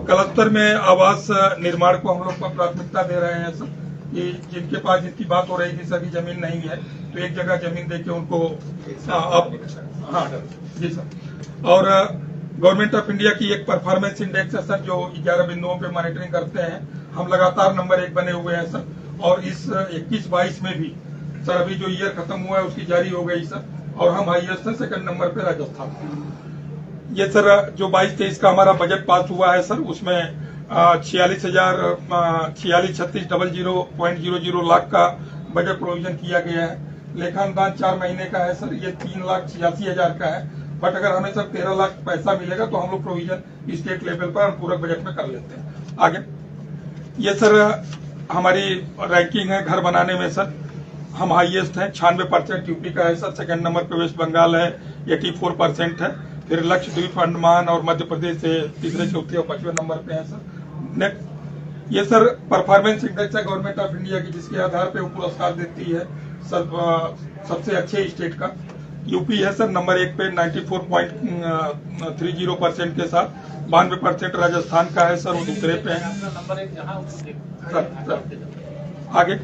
क्लस्टर में आवास निर्माण को हम लोग को प्राथमिकता दे रहे हैं सर कि जिनके पास जिनकी बात हो रही थी सर की जमीन नहीं है तो एक जगह जमीन देके उनको हाँ जी सर। और गवर्नमेंट ऑफ इंडिया की एक परफॉर्मेंस इंडेक्स है सर जो 11 बिंदुओं पे मॉनिटरिंग करते हैं, हम लगातार नंबर 1 बने हुए हैं सर। और इस 21-22 में भी सर अभी जो ईयर खत्म हुआ है उसकी जारी हो गई सर और हम हाईएस्ट है सेकंड नंबर पे राजस्थान। ये सर जो 22-23 का हमारा बजट पास हुआ है सर उसमें 46,36,00,00 लाख का बजट प्रोविजन किया गया है। लेखानुदान 4 महीने का है सर, ये 3,86,000 का है। बट अगर हमें सर 13 लाख पैसा मिलेगा तो हम लोग प्रोविजन स्टेट लेवल पर पूरक बजट में कर लेते हैं। आगे ये सर हमारी रैंकिंग है घर बनाने में सर, हम हाईएस्ट हैं 96% यूपी का है सर। सेकंड नंबर पे वेस्ट बंगाल है 84% है। फिर लक्षद्वीप, अंडमान और मध्य प्रदेश से तीसरे, चौथे और 5वें नंबर पे है सर। नेक्स्ट, ये सर परफॉर्मेंस इंडेक्स है गवर्नमेंट ऑफ इंडिया की जिसके आधार पे वो पुरस्कार देती है सर सबसे अच्छे स्टेट का। यूपी है सर नंबर 1 पे 94.30% के साथ, 92% राजस्थान का है सर, वो दूसरे पे है नंबर 1 जहाँ सर। आगे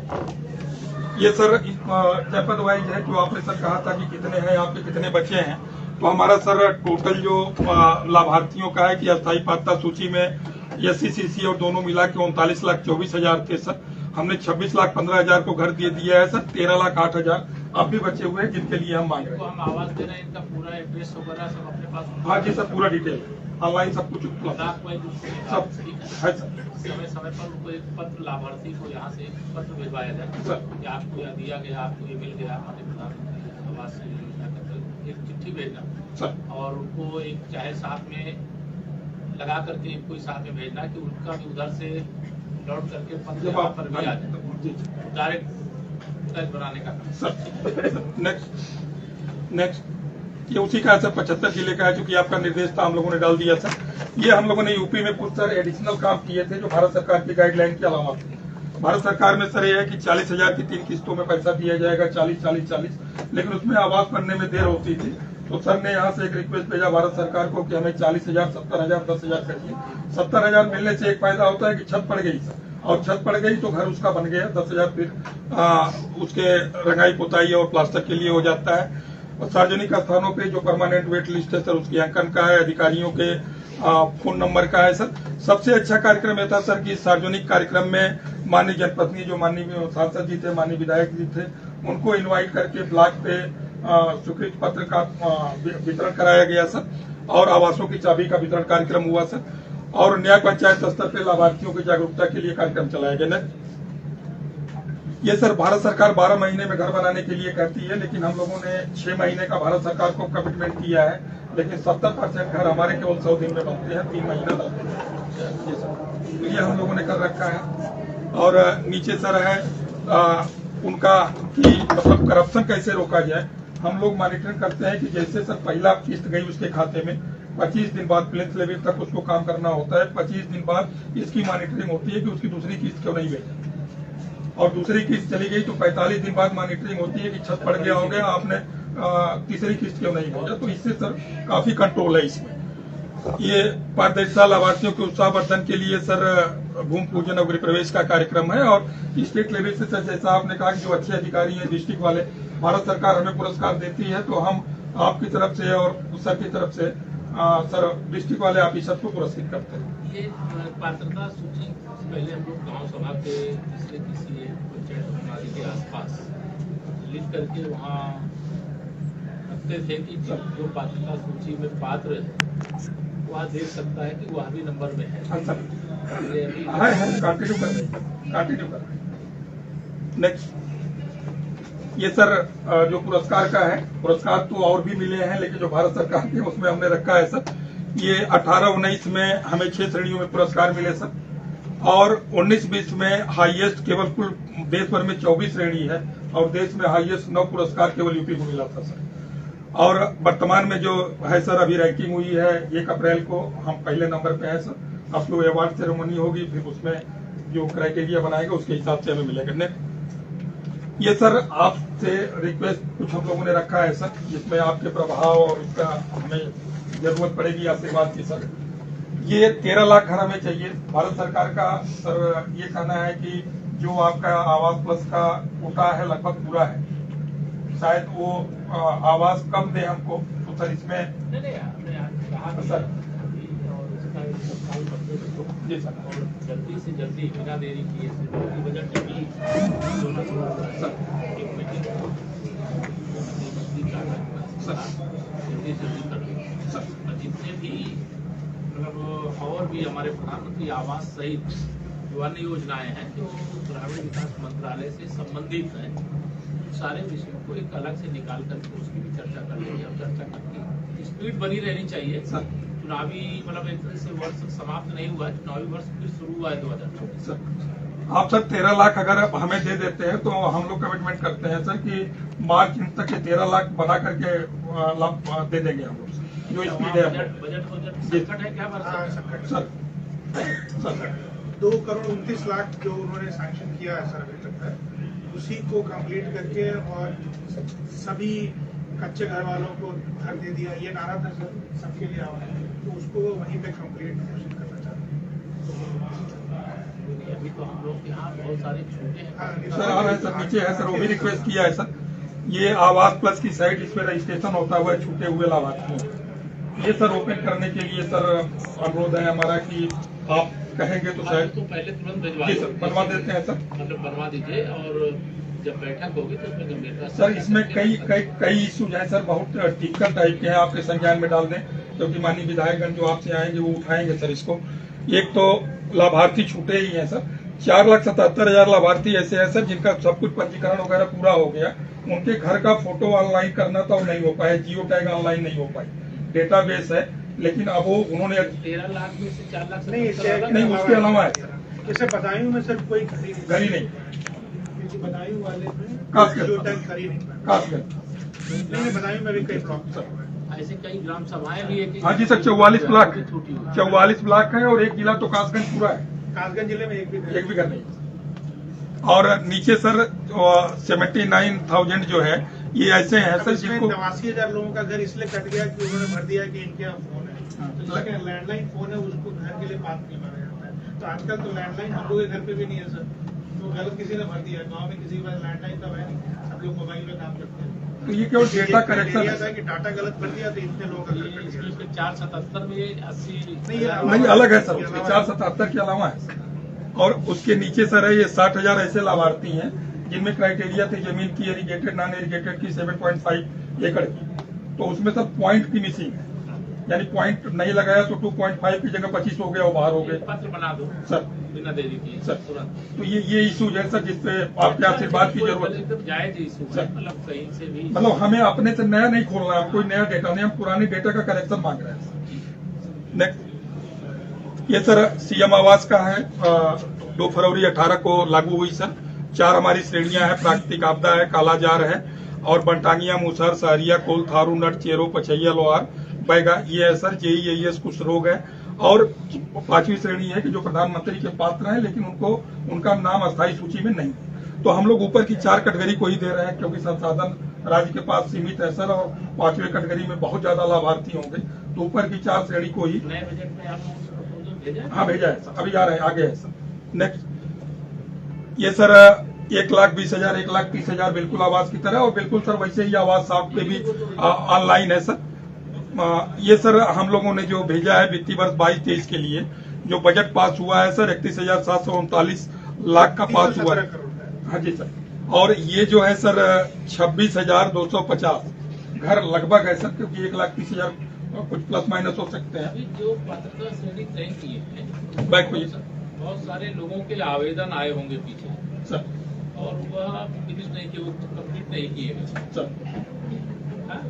ये सर जनपद वाइज है जो आपने सर कहा था कि कितने हैं आपके कितने बचे हैं, तो हमारा सर टोटल जो लाभार्थियों का है कि अस्थायी पात्रता सूची में SC/CC और दोनों मिला के 39,24,000 थे सर। हमने 26,15,000 को घर दे दिया है सर। 13,08,000 अब भी बचे हुए हैं जिनके लिए हम मांग रहे हैं। हम आवाज दे रहे हैं, इनका पूरा एड्रेस वगैरह सब अपने पास? हाँ जी सर, पूरा डिटेल ऑनलाइन सब कुछ उपलब्ध है सब है सर। समय पर उनको एक पत्र लाभार्थी को यहाँ से पत्र भिजवाया जाए सर कि आपको यह दिया गया, आपको ये मिल गया, हमारे प्रधानमंत्री आवास योजना का एक चिट्ठी भेजना सर। और उनको एक चाहे साथ में लगा करके कोई साथ में भेजना कि उनका भी उधर से लौट करके पत्र यहाँ पर भी आ जाए, डायरेक्ट टच बनाने का सर। नेक्स्ट ये उसी का सर 75 जिले का है क्योंकि आपका निर्देश था, हम लोगों ने डाल दिया सर। ये हम लोगों ने यूपी में कुछ सर एडिशनल काम किए थे जो भारत सरकार की गाइडलाइन के अलावा थे। भारत सरकार में सर ये है कि 40,000 की 3 किस्तों में पैसा दिया जाएगा, 40-40-40, लेकिन उसमें आवास बनने में देर होती थी तो सर ने यहाँ से एक रिक्वेस्ट भेजा भारत सरकार को कि हमें 40,000, 70,000, 10,000 चाहिए। 70,000 मिलने से एक फायदा होता है कि छत पड़ गई सर, और छत पड़ गई तो घर उसका बन गया। 10,000 फिर उसके रंगाई पुताई और प्लास्टर के लिए हो जाता है। और सार्वजनिक स्थानों पे जो परमानेंट वेट लिस्ट है सर, उसकी अंकन का है, अधिकारियों के फोन नंबर का है सर। सबसे अच्छा कार्यक्रम यह था सर कि सार्वजनिक कार्यक्रम में माननीय जनप्रतिनिधि जो माननीय सांसद जी थे, माननीय विधायक जी थे, उनको इनवाइट करके ब्लॉक पे स्वीकृति पत्र का वितरण कराया गया सर, और आवासों की चाबी का वितरण कार्यक्रम हुआ सर, और न्याय पंचायत स्तर पे लाभार्थियों की जागरूकता के लिए कार्यक्रम चलाया गया। ये सर भारत सरकार 12 महीने में घर बनाने के लिए कहती है, लेकिन हम लोगों ने 6 महीने का भारत सरकार को कमिटमेंट किया है, लेकिन 70% घर हमारे केवल 100 दिन में बनते हैं, 3 महीना लगते हैं। ये सर, तो ये हम लोगों ने कर रखा है। और नीचे सर है उनका कि मतलब करप्शन कैसे रोका जाए। हम लोग मॉनिटरिंग करते हैं कि जैसे सर पहला किस्त गई उसके खाते में 25 दिन बाद प्लेन्थ लेवल तक उसको काम करना होता है। 25 दिन बाद इसकी मॉनिटरिंग होती है कि उसकी दूसरी किस्त क्यों नहीं भेजी, और दूसरी किस्त चली गई तो 45 दिन बाद मॉनिटरिंग होती है कि छत पड़ गया हो गया, आपने तीसरी किस्त क्यों नहीं भेजा। तो इससे सर काफी कंट्रोल है इसमें। ये पारदर्शिता लाभार्थियों के उत्साहवर्धन के लिए सर भूमि पूजन और गृह प्रवेश का कार्यक्रम है। और स्टेट लेवल से सर जैसा आपने कहा कि जो अच्छे अधिकारी हैं डिस्ट्रिक्ट वाले, भारत सरकार हमें पुरस्कार देती है, तो हम आपकी तरफ से और सर की तरफ से सर डिस्ट्रिक्ट वाले ऑफिसर को पुरस्कृत करते हैं। ये पात्रता सूची पहले हम लोग गाँव सभा के दूसरे किसी पंचायत प्रणाली के आसपास लिख करके वहाँ रखते थे कि जो पात्रता सूची में पात्र है वह देख सकता है कि वह भी नंबर में है। कंटिन्यू कर रहे हैं। नेक्स्ट ये सर जो पुरस्कार का है, पुरस्कार तो और भी मिले हैं, लेकिन जो भारत सरकार के उसमें हमने रखा है सर। ये 18-19 में हमें 6 श्रेणियों में पुरस्कार मिले सर, और 19-20 में हाईएस्ट केवल कुल देश भर में 24 श्रेणी है, और देश में हाईएस्ट 9 पुरस्कार केवल यूपी को मिला था सर। और वर्तमान में जो है सर अभी रैंकिंग हुई है 1 अप्रैल को, हम पहले नंबर पे हैं सर। अब जो अवार्ड सेरेमनी होगी फिर उसमें जो क्राइटेरिया बनाएगा उसके हिसाब से हमें मिलेगा। ये सर आपसे रिक्वेस्ट कुछ हम लोगों ने रखा है सर, जिसमें आपके प्रभाव और उसका हमें जरूरत पड़ेगी आशीर्वाद की सर। ये 13 लाख घर हमें चाहिए। भारत सरकार का सर ये कहना है कि जो आपका आवास प्लस का कोटा है लगभग पूरा है, शायद वो आवास कम दे हमको, तो सर इसमें सर जी सर और जल्दी से जल्दी बिना देरी किए बजट जल्दी जितने भी मतलब और भी हमारे प्रधानमंत्री आवास सहित जो अन्य योजनाएं हैं जो ग्रामीण विकास मंत्रालय से संबंधित हैं, सारे विषयों को एक अलग से निकाल करके उसकी भी चर्चा कर लेंगे। और चर्चा करके स्पीड बनी रहनी चाहिए। चुनावी मतलब एक तरह से वर्ष समाप्त नहीं हुआ, चुनावी वर्ष फिर शुरू हुआ है 2024। आप सर 13 लाख अगर हम दे देते हैं तो हम लोग कमिटमेंट करते हैं सर कि मार्च तक 13 लाख बना करके दे देंगे हम लोग। जो स्पीड है बजट संकट है क्या सर? 2 करोड़ 29 लाख जो उन्होंने सैंक्शन किया है सर अभी तक है, उसी को कंप्लीट करके और सभी कच्चे घर वालों को घर दे दिया, ये नारा था सर सबके लिए आवाज, तो उसको वहीं पे कंप्लीट करना चाहते हैं। अभी तो हम लोग के यहाँ बहुत सारे छोटे हैं सर आ रहे हैं सर, नीचे है सर, वो भी रिक्वेस्ट किया है सर। ये आवास प्लस की साइट, इसमें रजिस्ट्रेशन होता हुआ है छूटे हुए लाभार्थियों, ये सर ओपन करने के लिए सर अनुरोध है हमारा कि आप कहेंगे तो शायद तो पहले तुरंत बनवा देते हैं सर। मतलब बनवा दीजिए, और जब बैठक होगी तो उसमें गंभीरता सर इसमें कई इश्यूज हैं सर, बहुत टिपिकल टाइप के हैं, आपके संज्ञान में डाल दें, क्योंकि माननीय विधायकगण जो आपसे आएंगे वो उठाएंगे सर इसको। एक तो लाभार्थी छूटे ही हैं सर, 4,77,000 लाभार्थी ऐसे हैं सर जिनका सब कुछ पंजीकरण वगैरह पूरा हो गया, उनके घर का फोटो ऑनलाइन करना था वो नहीं हो पाया, जियो टैग ऑनलाइन नहीं हो पाई, डेटाबेस है, लेकिन अब वो उन्होंने 13 लाख में से 4 लाख नहीं उसके अलावा है जैसे बदायूं में सर कोई घर ही नहीं, बदायूं वाले में खासकर जियो टैग कर ही नहीं पाया। खासकर नहीं बदायूं में भी कई ब्लॉक सर ऐसे कई ग्राम सभाएं भी है। हाँ जी सर, 44 ब्लॉक है, और एक जिला तो कासगंज पूरा है, कासगंज जिले में एक भी घर नहीं। और नीचे सर 79,000 जो है ये ऐसे हैं अब सर इसमें जिनको 89,000 लोगों का घर इसलिए कट गया कि उन्होंने भर दिया कि इनके यहाँ फोन है, तो जिसका लैंडलाइन फोन है उसको घर के लिए बात नहीं माना जाता है। तो आजकल तो लैंडलाइन हम लोग के घर पे भी नहीं है सर, तो गलत किसी ने भर दिया। गाँव में किसी के पास लैंडलाइन तो है नहीं, सब लोग मोबाइल में काम करते हैं। तो ये केवल डेटा करेक्शन criteria है था कि डाटा गलत भर दिया तो इतने लोगों का घर कट गया। इसमें 477 में 80 नहीं, ये नहीं अलग है सर, उसके 477 के अलावा है सर। और उसके नीचे सर है ये 60,000 ऐसे लाभार्थी हैं जिनमें क्राइटेरिया थे जमीन की इरिगेटेड नॉन इरिगेटेड की 7.5 एकड़ की, तो उसमें सर पॉइंट की मिसिंग है, यानी पॉइंट नहीं लगाया तो 2.5 की जगह 25 हो गया, वो बाहर हो गए पत्र बना दो सर। बिना देरी किए सर तुरंत। तो ये इशू है सर जिसपे आपके आशीर्वाद की जरूरत है। एकदम जायज इशू है, सर। मतलब कहीं से भी मतलब हमें अपने से नया नहीं खोलना है, कोई नया डेटा नहीं, हम पुराने डेटा का करेक्शन मांग रहे हैं। नेक्स्ट ये सर सीएम आवास का है, 2 फरवरी 18 को लागू हुई सर। 4 हमारी श्रेणियां हैं, प्राकृतिक आपदा है, कालाजार है और बनटांगिया, मुसहर, सहरिया, कोल, थारू, नट, चेरो, पचैया, लोहार, बैगा ये है सर। JEAS कुछ रोग है और 5वीं श्रेणी है कि जो प्रधानमंत्री के पात्र हैं लेकिन उनका नाम अस्थायी सूची में नहीं है। तो हम लोग ऊपर की 4 कैटेगरी को ही दे रहे हैं क्योंकि संसाधन राज्य के पास सीमित है सर, और 5वीं कैटेगरी में बहुत ज्यादा लाभार्थी होंगे, तो ऊपर की 4 श्रेणी को ही नए बजट में आप प्रपोजल भेजा? हाँ भेजा है सर, अभी जा रहे हैं, आगे है सर। नेक्स्ट ये सर 1,20,000 1,30,000 बिल्कुल आवास की तरह, और बिल्कुल सर वैसे ही आवास साफ्ट पे भी ऑनलाइन है सर। ये सर हम लोगों ने जो भेजा है वित्तीय वर्ष 22-23 के लिए जो बजट पास हुआ है सर 31,739 लाख का पास हुआ है। हाँ जी सर, और ये जो है सर 26,250 घर लगभग है सर, क्योंकि 1,30,000 कुछ प्लस माइनस हो सकते हैं। अभी जो पात्रता श्रेणी तय किए हैं बैक हुई सर। बहुत सारे लोगों के आवेदन आए होंगे पीछे सर और वह फिनिश नहीं किए, वो कंप्लीट नहीं किए गए। सर हाँ?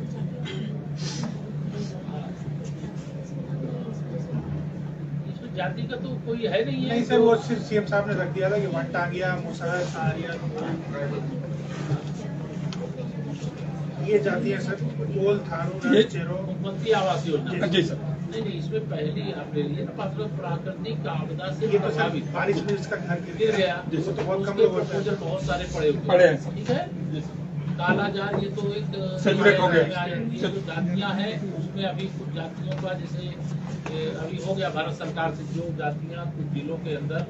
इसमें जाति का तो कोई है नहीं है। नहीं सर, वो सिर्फ सीएम साहब ने रख दिया था कि वनटांगिया, मुसहर, सहारिया, ये जाति है सर। कोल, थारू, ये- नट, चेरो। मुख्यमंत्री आवास योजना। जी सर। नहीं, इसमें पहले ही आप ले लीजिए ना, मतलब प्राकृतिक आपदा से ये तो सर प्रभावित बारिश में इसका घर गिर गया, वो तो बहुत कम उसके लोग होते हैं। प्रपोजल बहुत सारे पड़े हुए पड़े हैं। ठीक है। कालाजार ये तो एक सेचुरेट हो गया। ये जो जातियां हैं उसमें अभी कुछ जातियों का जैसे अभी हो गया भारत सरकार से, जो जातियां कुछ जिलों के अंदर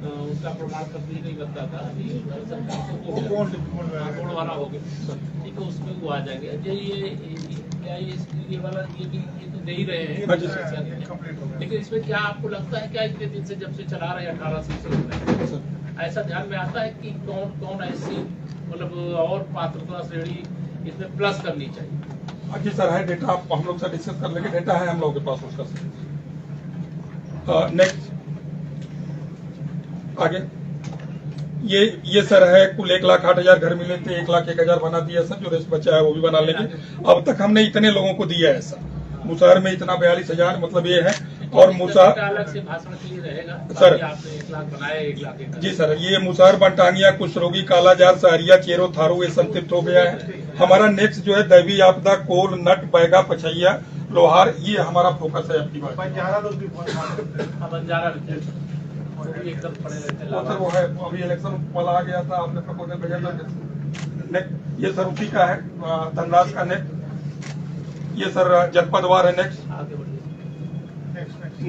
उनका प्रमाण पत्र ही नहीं बनता था, अभी भारत सरकार से हो गया, बोर्ड वाला हो गया, ठीक है, उसमें वो आ जाएगा। ये क्या ये वाला ये तो दे ही रहे हैं, हाँ जी, कंप्लीट हो गया। लेकिन इसमें क्या आपको लगता है क्या इतने दिन से जब से चला रहे 18 से ऐसा ध्यान में आता है कि कौन कौन ऐसी मतलब और पात्रता श्रेणी इसमें प्लस करनी चाहिए? जी सर है डेटा, आप हम लोग से डिस्कस कर लेंगे, डेटा है हम लोगों के पास उसका सर। नेक्स्ट आगे ये सर है कुल 1,08,000 घर मिले थे, 1,01,000 बना दिया सर, जो रेस्ट बचा है वो भी बना लेंगे। अब तक हमने इतने लोगों को दिया है सर, मुसहर में इतना 42,000 मतलब ये है, और मुसहर अलग से भाषण के लिए रहेगा सर। आपने 1 लाख बनाए, 1 लाख जी सर, ये मुसहर, बनटांगिया, कुष्ठरोगी, कालाजार, सहरिया, चेरो, थारू ये संतृप्त हो गया है। हमारा नेक्स्ट जो है दैवी आपदा, कोल, नट, बैगा, पछैया, लोहार, ये हमारा फोकस है अपनी बात। बंजारा लोग भी बहुत मांग करते हैं। बंजारा और भी एकदम पड़े रहते वो सर वो है, अभी इलेक्शन वाला आ गया था, आपने प्रपोजल भेजा था। नेक्स्ट ये सर उसी का है, धनराज का। नेक्स्ट ये सर जनपदवार है। नेक्स्ट आगे बढ़िए।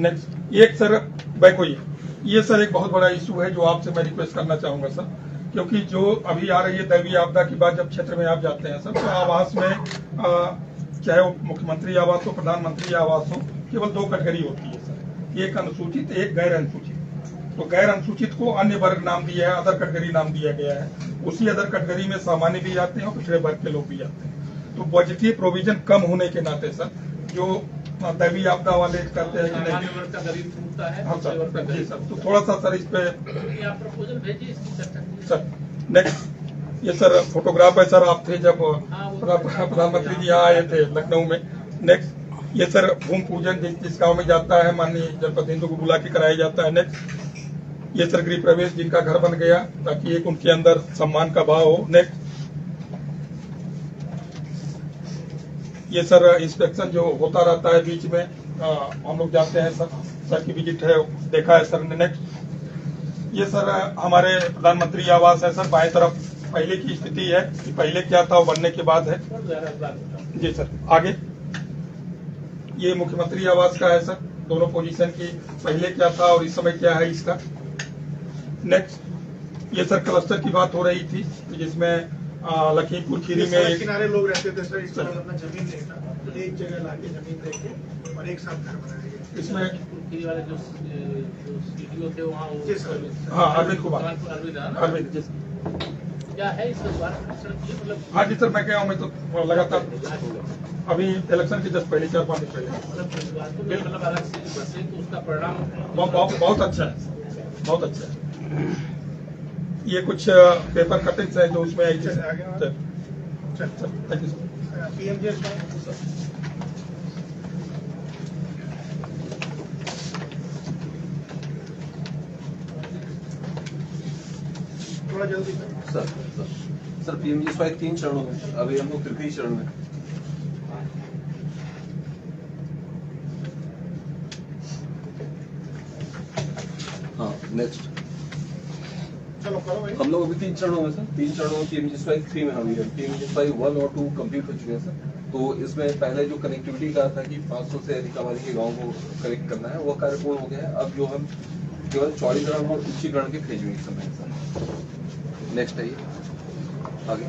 नेक्स्ट एक सर बैक हुई, ये सर एक बहुत बड़ा इशू है जो आपसे मैं रिक्वेस्ट करना चाहूंगा सर, क्योंकि जो अभी आ रही है दैवीय आपदा की बात, जब क्षेत्र में आप जाते हैं सर तो आवास में चाहे वो मुख्यमंत्री आवास हो, प्रधानमंत्री आवास हो, केवल 2 कैटेगरी होती है सर, एक अनुसूचित, एक गैर अनुसूचित। तो गैर अनुसूचित को अन्य वर्ग नाम दिया है, अदर कैटेगरी नाम दिया गया है। उसी अदर कैटेगरी में सामान्य भी आते हैं और पिछड़े वर्ग के लोग भी आते हैं। तो बजटीय प्रोविजन कम होने के नाते सर जो दैवीय आपदा वाले कहते हैं कि सामान्य नहीं, वर्ग का गरीब टूटता है, हाँ दूसरे वर्ग का सर जी गरीब। सर, तो थोड़ा सा सर इस पे ये आप प्रपोजल भेजिए इसकी चर्चा कीजिए। सर। नेक्स्ट ये सर फोटोग्राफ है सर, आप थे जब प्रधानमंत्री जी यहाँ आए थे लखनऊ में। नेक्स्ट ये सर भूमि पूजन जिस गाँव में जाता है माननीय जनप्रतिनिधियों को बुला के कराया जाता है। नेक्स्ट ये सर गृह प्रवेश जिनका घर बन गया, ताकि एक उनके अंदर सम्मान का भाव हो। नेक्स्ट ये सर इंस्पेक्शन जो होता रहता है बीच में, हम लोग जाते हैं सर की विजिट है, देखा है सर ने। नेक्स्ट ये सर हमारे प्रधानमंत्री आवास है सर, बाएं तरफ पहले की स्थिति है कि पहले क्या था वो बनने के बाद है। जी सर, आगे ये मुख्यमंत्री आवास का है सर, दोनों पोजीशन की, पहले क्या था और इस समय क्या है इसका। नेक्स्ट ये सर क्लस्टर की बात हो रही थी जिसमें लखीमपुर खीरी में सड़क किनारे लोग रहते थे सर, इस तरह अपना जमीन लेना, एक जगह लाके जमीन देके और एक साथ घर बनाया गया। इसमें कुर्की वाले जो सीडीओ थे वहाँ वो जी सर। हाँ अरविंद कुमार, अरविंद है ना? अरविंद क्या है इसके बारे में सड़क ये मतलब हाँ जी सर, मैं क्या हूँ, मैं तो लगातार अभी इलेक्शन के जस्ट पहले 4-5 दिन पहले मतलब अलग से बसे तो उसका परिणाम बहुत अच्छा है, बहुत अच्छा है। ये कुछ पेपर कटिंग्स है जो उसमें आई थी। आगे थैंक यू सर। पीएमजे थोड़ा जल्दी सर पीएमजीएसवाई 3 चरणों में, अभी हम लोग तृतीय चरण में। हाँ नेक्स्ट, चलो करो भाई। हम लोग अभी 3 चरणों में सर, 3 चरणों में पीएमजीएसवाई 3 में हम पीएमजीएसवाई 1 और 2 कंप्लीट हो चुके हैं सर। तो इसमें पहले जो कनेक्टिविटी का था कि 500 से अधिक आबादी के गाँव को कनेक्ट करना है, वो कार्य पूर्ण हो गया है। अब जो हम केवल चौड़ीकरण और उच्चीकरण के फेज में इस समय सर। नेक्स्ट है ये आगे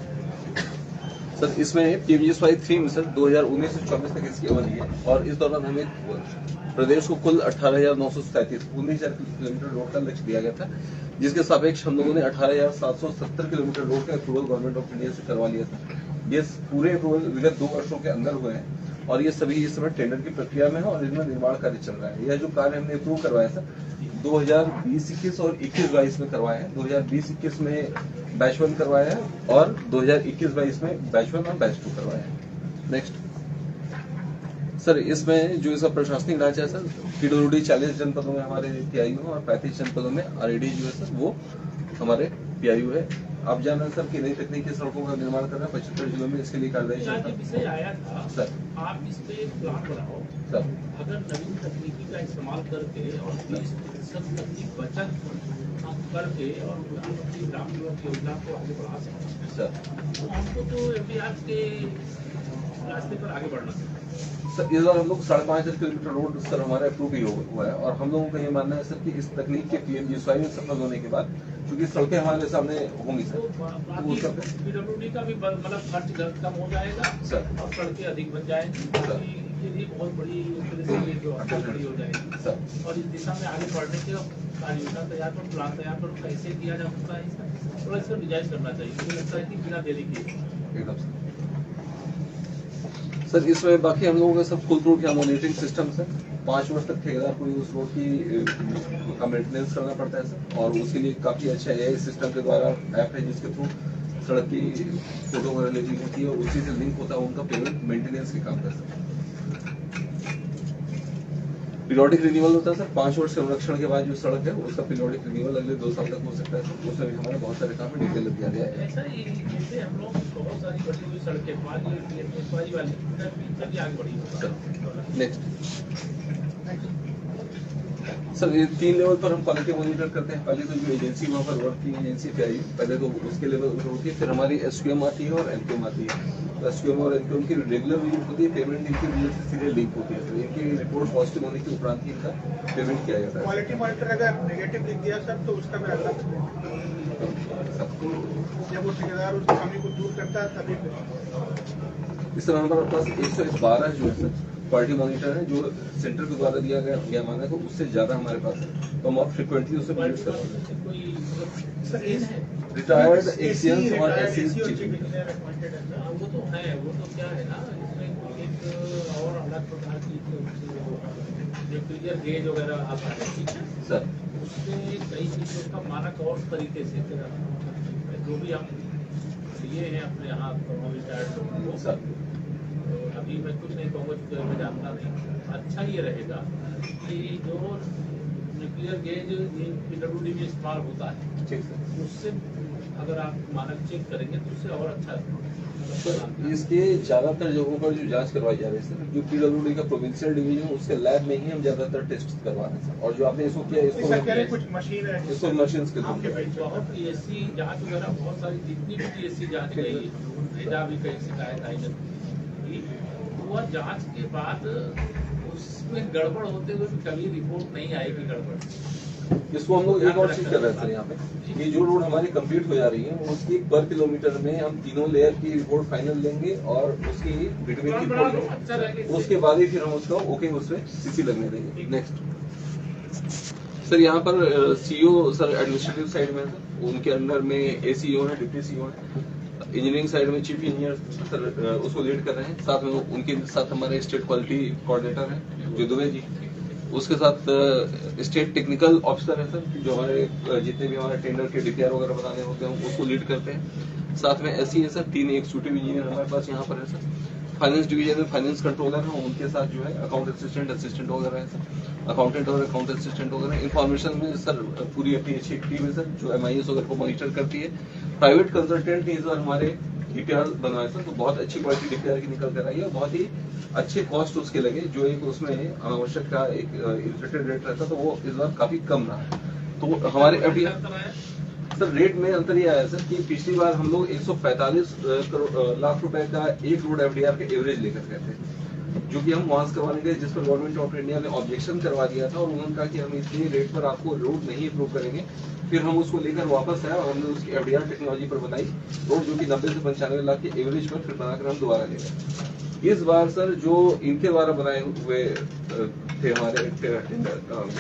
सर, इसमें पीएमजीएसवाई 3 में सर 2019 से 24 तक इसकी अवधि है और इस दौरान हमें प्रदेश को कुल 18,937 किलोमीटर रोड का लक्ष्य दिया गया था, जिसके सापेक्ष हम लोगों ने 18,770 किलोमीटर रोड का अप्रूवल गवर्नमेंट ऑफ इंडिया से करवा लिया था। ये पूरे अप्रूवल विगत 2 वर्षों के अंदर हुए हैं और ये सभी इस समय टेंडर की प्रक्रिया में है और इनमें निर्माण कार्य चल रहा है। यह जो कार्य हमने अप्रूव करवाया सर 2020-21 और 21-22 में करवाया है। 2020-21 में बैच 1 करवाया है और 2021-22 में बैच 1 और बैच 2 करवाया है। नेक्स्ट सर, इसमें जो इसका प्रशासनिक ढांचा है सर, पीडब्ल्यूडी 40 जनपदों में हमारे पीआईयू है और 35 जनपदों में आरएडी जो है सर वो हमारे पीआईयू है। आप जान रहे हैं सर कि नई तकनीकी सड़कों का निर्माण कर रहे हैं 75 जिलों में, इसके लिए कार्यवाही चल रही है। विषय आया था सर, आप इस पे एक प्लान बनाओ सर, अगर नवीन तकनीकी का इस्तेमाल करके और 20% तक की बचत करके और प्रधानमंत्री ग्राम युवक योजना को आगे बढ़ा सकते हैं सर, तो हमको तो एफडीआर के रास्ते पर आगे बढ़ना चाहिए। सर इस बार हम लोग 5.5 किलोमीटर रोड सर हमारा अप्रूव ही हुआ है और हम लोगों का ये मानना है सर कि इस तकनीक के पीएमजीएसवाई में सफल होने के बाद क्योंकि सड़कें हमारे सामने होंगी सर, वो सब पीडब्ल्यूडी का भी मतलब खर्च कम हो जाएगा सर और सड़कें अधिक बन जाएंगी, ये भी बहुत बड़ी जो बड़ी हो जाएगी सर। और इस दिशा में आगे बढ़ने के कार्य योजना तैयार कर, प्लान तैयार कर, कैसे किया जा सकता है इसका थोड़ा इसका डिजाइन करना चाहिए। मुझे लगता है कि बिना देरी के एकदम सर इसमें बाकी हम लोगों का सब फुल रोड का मॉनिटरिंग सिस्टम है। 5 वर्ष तक ठेकेदार को उस रोड की मेंटेनेंस करना पड़ता है सर और उसके लिए काफी अच्छा एआई सिस्टम के द्वारा ऐप है जिसके थ्रू सड़क की फोटो वगैरह लेनी होती है और उसी से लिंक होता है उनका पेमेंट मेंटेनेंस के काम कर सकते हैं। पीरियोडिक रिन्यूअल होता है सर, 5 वर्ष संरक्षण के बाद जो सड़क है उसका पीरियोडिक रिन्यूअल अगले 2 साल तक हो सकता है सर। उसमें भी हमारे बहुत सारे काम में डिटेल दिया गया है। ऐसा ही जैसे हम लोग बहुत सारी बड़ी हुई सड़कें वाली आगे बढ़ी सर नेक्स्ट सर, ये 3 लेवल पर हम क्वालिटी मॉनिटर करते हैं। पहले तो जो एजेंसी वहाँ पर वर्क की एजेंसी पे आई, पहले तो उसके लेवल पर होती है, फिर हमारी एसक्यूएम आती है और एनक्यूएम आती है। तो एसक्यूएम और एनक्यूएम की रेगुलर विजिट होती है, पेमेंट इनकी विजिट से सीधे लिंक होती है। तो इनकी रिपोर्ट पॉजिटिव होने के उपरांत ही इनका पेमेंट किया जाता है। क्वालिटी मॉनिटर अगर नेगेटिव लिख दिया सर तो उसका मैं अलग जब वो ठेकेदार उस कमी को दूर करता है तभी इस तरह हमारे पास 112 जो है सर क्वालिटी मॉनिटर है जो सेंटर के द्वारा दिया गया माना है, तो उससे ज्यादा हमारे पास है। तो हम आप फ्रिक्वेंटली उसे विजिट कर रहे हैं। रिटायर्ड एसीएंस और एसीएंस वो तो है, वो तो क्या है ना, इसमें एक और अलग प्रकार की जो क्लियर गेज वगैरह आता है ठीक है सर, उससे कई चीजों का मानक और तरीके से जो भी हम लिए हैं अपने यहाँ रिटायर्ड लोग सर तो अभी मैं कुछ नहीं कहूँगा क्योंकि मैं जानता नहीं। अच्छा ये रहेगा कि जो न्यूक्लियर गेज पीडब्ल्यूडी में इस्तेमाल होता है, ठीक सर। उससे अगर आप मानक चेक करेंगे तो उससे और अच्छा सर इसके ज्यादातर जगहों पर जो जांच करवाई जा रही है सर, जो पीडब्ल्यूडी का प्रोविंशियल डिवीजन है उसके लैब में ही हम ज्यादातर टेस्ट करवा रहे हैं सर। और जो आपने इसको किया इसको सर कह रहे हैं कुछ मशीन है इसको मशीन के आपके थ्रू भाई बहुत पीएससी जांच वगैरह बहुत सारी जितनी भी पीएससी जांच गई, भेजा भी कहीं शिकायत आई नहीं, वह जांच के बाद उसमें गड़बड़ होते हुए भी कभी रिपोर्ट नहीं आएगी गड़बड़। इसको हम लोग एक और चीज कर रहे हैं सर यहाँ पे, ये जो रोड हमारी कंप्लीट हो जा रही है उसकी पर किलोमीटर में हम तीनों लेयर की रिपोर्ट फाइनल लेंगे और उसकी बिटवीन की रिपोर्ट अच्छा रहेगा। उसके बाद ही फिर हम उसका ओके उसमें सीसी लगने देंगे। नेक्स्ट सर यहाँ पर सीईओ सर एडमिनिस्ट्रेटिव साइड में सर, उनके अंडर में एसीईओ है, डिप्टी सीईओ है, इंजीनियरिंग साइड में चीफ इंजीनियर सर उसको लीड कर रहे हैं। साथ में उनके साथ हमारे स्टेट क्वालिटी कोऑर्डिनेटर हैं जो दुबे जी, उसके साथ स्टेट टेक्निकल ऑफिसर है सर जो हमारे जितने भी हमारे टेंडर के डीपीआर वगैरह बनाने होते हैं उसको लीड करते हैं। साथ में एससी है सर, 3 एग्जीक्यूटिव इंजीनियर हमारे पास यहाँ पर है सर। फाइनेंस डिवीजन में फाइनेंस कंट्रोलर है, उनके साथ जो है अकाउंट असिस्टेंट वगैरह है सर, अकाउंटेंट और अकाउंट असिस्टेंट वगैरह। इन्फॉर्मेशन में सर पूरी अपनी अच्छी टीम है सर जो MIS वगैरह को मॉनिटर करती है। प्राइवेट कंसल्टेंट ने इस बार हमारे डीपीआर बनवाए सर, तो बहुत अच्छी क्वालिटी डीपीआर की निकल कर आई है, बहुत ही अच्छे कॉस्ट उसके लगे। जो एक उसमें अनावश्यक का एक इन्फ्लेटेड रेट रहता तो वो इस बार काफी कम रहा। तो हमारे एफडीआर सर रेट में अंतर ये आया सर कि पिछली बार हम लोग 145 लाख रुपए का एक रोड एफडीआर के एवरेज लेकर गए थे, जो कि हम वहां से करवाने गए, जिस पर गवर्नमेंट ऑफ इंडिया ने ऑब्जेक्शन करवा दिया था और उन्होंने कहा कि हम इतने रेट पर आपको रोड नहीं अप्रूव करेंगे। फिर हम उसको लेकर वापस आए और हमने उसकी एफडीआर टेक्नोलॉजी पर बनाई रोड, जो कि 90 से 95 लाख के एवरेज पर फिर बनाकर हम दोबारा ले गए। इस बार सर जो इनके द्वारा बनाए हुए थे हमारे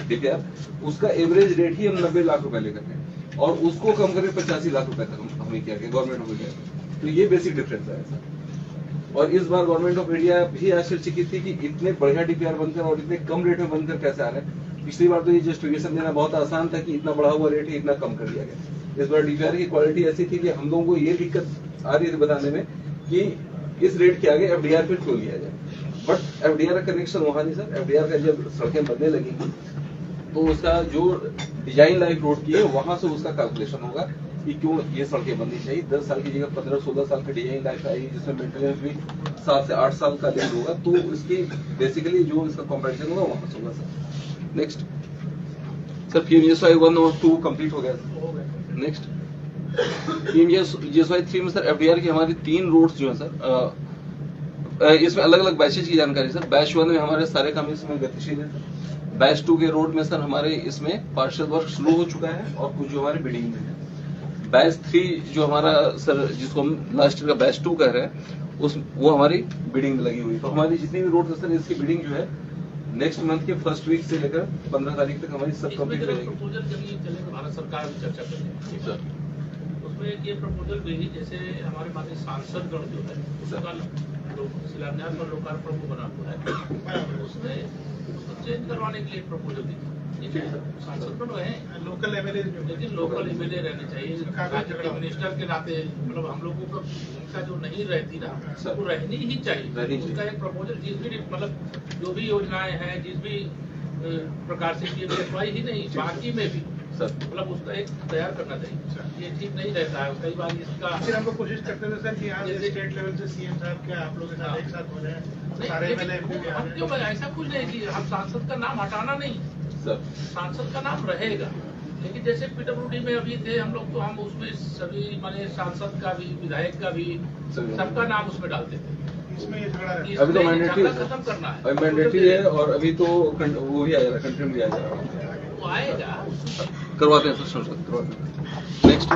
डीपीआर, उसका एवरेज रेट ही हम 90 लाख रुपए लेकर गए और उसको कम करके 85 लाख रुपए तक हमें किया गया गवर्नमेंट ऑफ इंडिया। तो ये बेसिक डिफरेंस है सर। और इस बार गवर्नमेंट ऑफ इंडिया भी आश्चर्यचकित थी कि इतने बढ़िया डीपीआर बनकर और इतने कम रेट में बनकर कैसे आ रहे हैं। पिछली बार तो ये जस्टिफिकेशन देना बहुत आसान था कि इतना बढ़ा हुआ रेट है, इतना कम कर दिया गया। इस बार डीपीआर की क्वालिटी ऐसी थी कि हम लोगों को ये दिक्कत आ रही थी बताने में कि इस रेट के आगे एफडीआर पे क्यों लिया जाए। बट एफडीआर का कनेक्शन वहां नहीं सर, एफडीआर का जब सड़कें बनने लगेंगी तो उसका जो डिजाइन लाइफ रोड की है वहां से उसका कैलकुलेशन होगा कि क्यों ये सड़कें बननी चाहिए। 10 साल की जगह 15-16 साल की डिजाइन लाइफ आएगी, जिसमें मेंटेनेंस भी 7 से 8 साल का लेवल होगा। तो इसकी बेसिकली जो इसका कॉम्पेरिजन होगा वहां से होगा सर। नेक्स्ट सर PMGSY 1 और 2 कंप्लीट हो गया सर। नेक्स्ट PMGSY 3 में सर एफडीआर की हमारी 3 रोड्स जो है सर, इसमें अलग अलग बैचेज की जानकारी सर। बैच 1 में हमारे सारे काम इसमें गतिशील है सर। बैच 2 के रोड में सर हमारे इसमें पार्शियल वर्क शुरू हो चुका है और कुछ जो हमारे बिल्डिंग में है। बैच 3 जो हमारा सर जिसको हम लास्ट ईयर का बैच 2 कह रहे हैं वो हमारी बिल्डिंग में लगी हुई। तो हमारी जितनी भी रोड है सर इसकी बिल्डिंग जो है नेक्स्ट मंथ के फर्स्ट वीक से लेकर 15 तारीख तक हमारी सब कंप्लीट हो जाएगी। प्रपोजल जब ये चलेगा भारत सरकार भी चर्चा करेगी सर। उसमें ये प्रपोजल भी जैसे हमारे माननीय सांसद गण जो है उसका शिलान्यास और लोकार्पण को बना हुआ है, उसमें उसको चेंज करवाने के लिए प्रपोजल दी। सांसद बन रहे हैं लोकल एमएलए लेकिन लोकल एमएलए रहने चाहिए। मिनिस्टर के नाते मतलब हम लोगों को भूमिका जो नहीं रहती ना वो रहनी ही चाहिए। उसका एक प्रपोजल जिस भी मतलब जो भी योजनाएं हैं जिस भी प्रकार से PMGSY ही नहीं बाकी में भी मतलब उसका एक तैयार करना चाहिए। ये ठीक नहीं रहता है कई बार इसका। फिर हम लोग कोशिश करते थे सर कि यहाँ स्टेट लेवल से CM साहब के आप लोग के साथ एक साथ हो जाए, सारे एमएलए हम क्यों ऐसा कुछ नहीं कि हम सांसद का नाम हटाना नहीं सर, सांसद का नाम रहेगा। लेकिन जैसे PWD में अभी थे हम लोग तो हम उसमें सभी माने सांसद का भी विधायक का भी सबका नाम उसमें डालते थे। इसमें ये झगड़ा है। अभी तो मैंडेटरी खत्म करना है, अभी मैंडेटरी है और अभी तो वो भी आ जा रहा है, कंट्रीम भी आ जा रहा है। वो आएगा करवाते हैं सर, संसद करवाते हैं। नेक्स्ट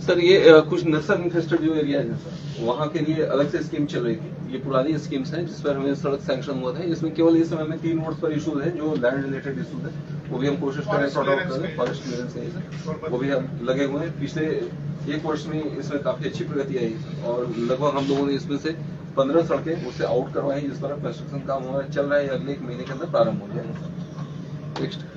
सर ये कुछ नक्सल इन्फेस्टेड जो एरिया है सर वहाँ के लिए अलग से स्कीम चल रही थी। ये पुरानी स्कीम्स हैं जिस पर हमें सड़क सैंक्शन हुआ था। इसमें केवल इस समय में 3 रोड्स पर इशूज है जो लैंड रिलेटेड इशूज है, वो भी हम कोशिश कर रहे हैं सॉर्ट आउट करें। फॉरेस्ट क्लियरेंस है सर, वो भी हम लगे हुए हैं। पिछले 1 वर्ष में इसमें काफी अच्छी प्रगति आई और लगभग हम लोगों ने इसमें से 15 सड़कें उससे आउट करवाई जिस पर कंस्ट्रक्शन काम हमारा चल रहा है, अगले 1 महीने के अंदर प्रारंभ हो जाएगा। नेक्स्ट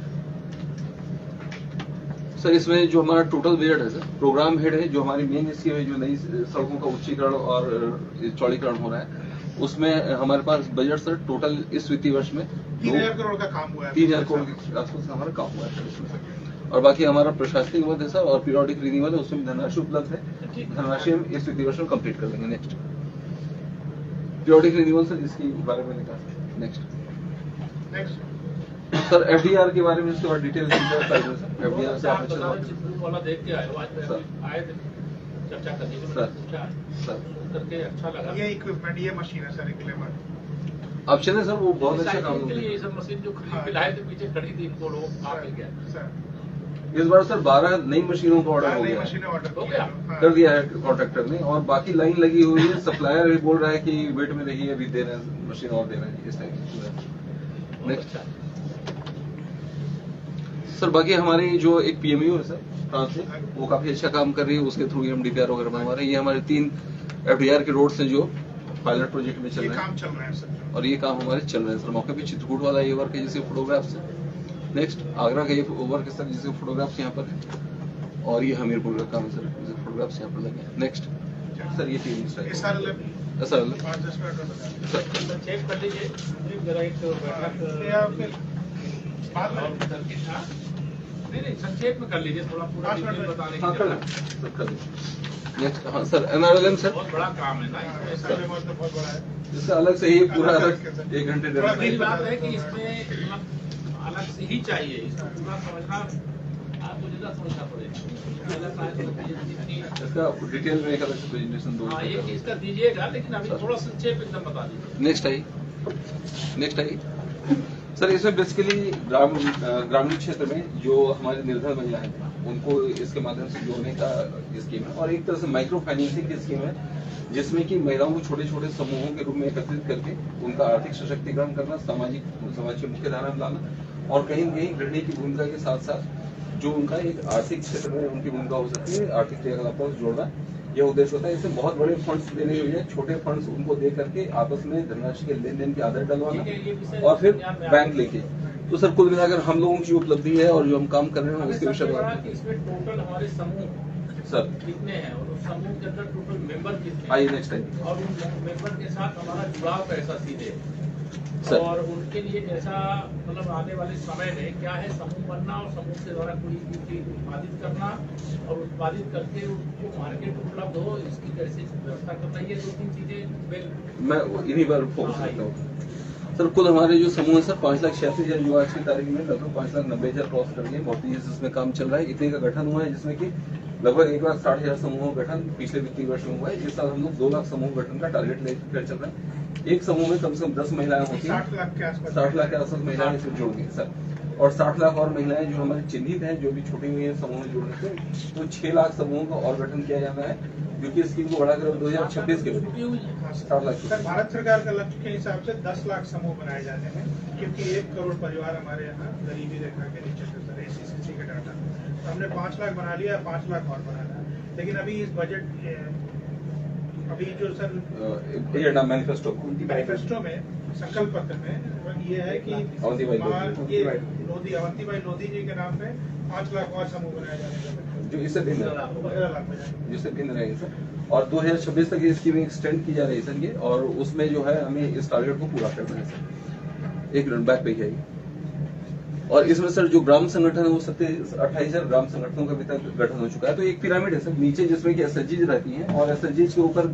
सर इसमें जो हमारा टोटल बजट है सर, प्रोग्राम हेड है जो हमारी मेन स्कीम है जो नई सड़कों का उच्चीकरण और चौड़ीकरण हो रहा है, उसमें हमारे पास बजट सर टोटल इस वित्तीय वर्ष में 3,000 करोड़ का काम हुआ है। 3,000 करोड़ के आसपास हमारा काम हुआ है इसमें। और बाकी हमारा प्रशासनिक मद है सर, और पीरियोडिक रिन्यूअल है, उसमें धनराशि उपलब्ध है। धनराशि हम इस वित्तीय वर्ष में कंप्लीट कर देंगे। नेक्स्ट पीरियोडिक रिन्यूअल सर, इसके बारे में कहा। नेक्स्ट सर एफडीआर के बारे में इसके बाद डिटेल एफडीआर से आप अच्छे से वाला देख के आए हो, आज मैं आए थे चर्चा करने के लिए, सर। पूछा सर करके अच्छा लगा। ये इक्विपमेंट, ये मशीन है सर, इक्लेमर। ऑप्शन है सर, वो बहुत अच्छा काम साइकिल के लिए है। ये सब मशीन जो खरीद के लाए थे, पीछे खड़ी थी, इनको लोग काम मिल गया। सर इस बार सर 12 नई मशीनों का ऑर्डर हो नई गया है। मशीनें ऑर्डर हो गया? कर दिया है कॉन्ट्रैक्टर ने, और बाकी लाइन लगी हुई है। सप्लायर भी बोल रहा है कि वेट में रही है, अभी दे रहे हैं मशीन और दे रहे हैं इस टाइप। नेक्स्ट सर, बाकी हमारी जो एक पीएमयू है सर फ्रांस से, वो काफी अच्छा काम कर रही है। उसके थ्रू हम डीपीआर वगैरह बनवा रहे हैं। ये हमारे 3 एफडीआर के रोड्स हैं जो पायलट प्रोजेक्ट में चल ये रहे हैं, काम चल रहा है सर। और ये काम हमारे चल रहे हैं सर। मौके पे चित्रकूट वाला ये वर्क है जिसके फोटोग्राफ्स है। नेक्स्ट आगरा का ये वर्क है सर जिसके फोटोग्राफ्स यहाँ पर है, और ये हमीरपुर का काम है सर जिसके फोटोग्राफ्स यहाँ पर लगे हैं। नेक्स्ट सर ये टीम SRL है। सर 5-10 मिनट का बता सर तो चेक कर लीजिए जरा, एक बैठक या फिर बाद में और करके। हाँ? नहीं संक्षेप में कर लीजिए, थोड़ा पूरा 5 मिनट डिटेल बताने हाँ की कर जरूरत है। सर कर नेक्स्ट हाँ सर एनआरएलएम सर, बहुत बड़ा काम है ना इसमें। SRL तो बहुत बड़ा है। इसका अलग से ही पूरा अलग 1 घंटे थोड़ा देना मेरी बात है कि इसमें मतलब अलग से ही चाहिए, इसको पूरा समझना आपको ज़्यादा समझना पड़ेगा। अलग आए तो जितनी इसका डिटेल में एक अलग से प्रेजेंटेशन दो। हाँ ये चीज़ का दीजिएगा, लेकिन अभी थोड़ा संक्षेप एकदम बता दीजिए। नेक्स्ट आई सर, इसमें बेसिकली ग्रामीण क्षेत्र में जो हमारी निर्धन महिलाएं हैं उनको इसके माध्यम से जोड़ने का स्कीम है, और एक तरह से माइक्रो फाइनेंसिंग की स्कीम है जिसमें कि महिलाओं को छोटे छोटे समूहों के रूप में एकत्रित करके उनका आर्थिक सशक्तिकरण करना, समाज की मुख्य धारा में लाना, और कहीं न कहीं गृहिणी की भूमिका के साथ साथ जो उनका एक आर्थिक क्षेत्र में उनकी भूमिका हो सकती है, आर्थिक क्रियाकलापों से जोड़ना ये उद्देश्य होता है। इससे बहुत बड़े फंड्स देने के लिए छोटे फंड्स उनको दे करके आपस में धनराशि के लेन देन की आदत डलवाना, और फिर बैंक लेके। तो सर कुल मिलाकर हम लोगों की उपलब्धि है और जो हम काम कर रहे हैं उसके विषय में इसमें टोटल हमारे समूह सर कितने हैं, और उस समूह के अंदर टोटल मेंबर कितने हैं, आइए नेक्स्ट टाइम और उन मेंबर के साथ हमारा जुड़ाव कैसा सीधे, सर। और उनके लिए जैसा मतलब आने वाले समय में क्या है, समूह बनना और समूह के द्वारा कोई भी चीज उत्पादित करना, और उत्पादित करके उनको मार्केट उपलब्ध हो, इसकी कैसे व्यवस्था करना, ये 2-3 चीजें मैं इन्हीं पर फोकस करता हूँ। सर कुल हमारे जो समूह है सर 5,86,000 जो आज की तारीख में लगभग 5,90,000 क्रॉस कर गए। बहुत तेजी से इसमें काम चल रहा है। इतने का गठन हुआ है जिसमें कि लगभग 1,60,000 समूहों का गठन पिछले वित्तीय वर्ष में हुआ है। इस साल हम लोग 2 लाख समूह गठन का टारगेट लेकर चल रहे हैं। एक समूह में कम से कम 10 महिलाएं होती हैं। 60 लाख के आसपास 60 लाख के आसपास महिलाएं इसमें जुड़ेंगी सर, और 60 लाख और महिलाएं जो हमारी चिन्हित हैं, जो भी छुटी हुई है समूह में जुड़ने से, तो 6 लाख समूहों का और गठन किया जाना है, क्योंकि स्कीम को बढ़ाकर 2026 के छुट्टी हुई है। 60 लाख सर, भारत सरकार का लक्ष्य के हिसाब से 10 लाख समूह बनाए जाते हैं, क्योंकि 1 करोड़ परिवार हमारे यहाँ गरीबी रेखा के नीचे थे सर, ACCC के डाटा। तो हमने 5 लाख बना लिया, 5 लाख और बनाना है। लेकिन अभी इस बजट अभी जो सर मैनिफेस्टो में संकल्प पत्र में ये है कि अवंतीबाई लोधी जी के नाम पे 5 लाख और समूह बनाए जाने का, जो इससे भिन्न 15 लाख में जाएंगे। जिससे भिन्न रहेंगे सर, और 2026 तक ये स्कीम एक्सटेंड की जा रही है सर ये, और उसमें जो है हमें इस टारगेट को पूरा करना है सर। एक मिनट बैक पे है। और इसमें सर जो ग्राम संगठन है वो 28,000 ग्राम संगठनों का अभी तक गठन हो चुका है। तो एक पिरामिड है सर नीचे जिसमें कि SHGs रहती हैं, और SHGs के ऊपर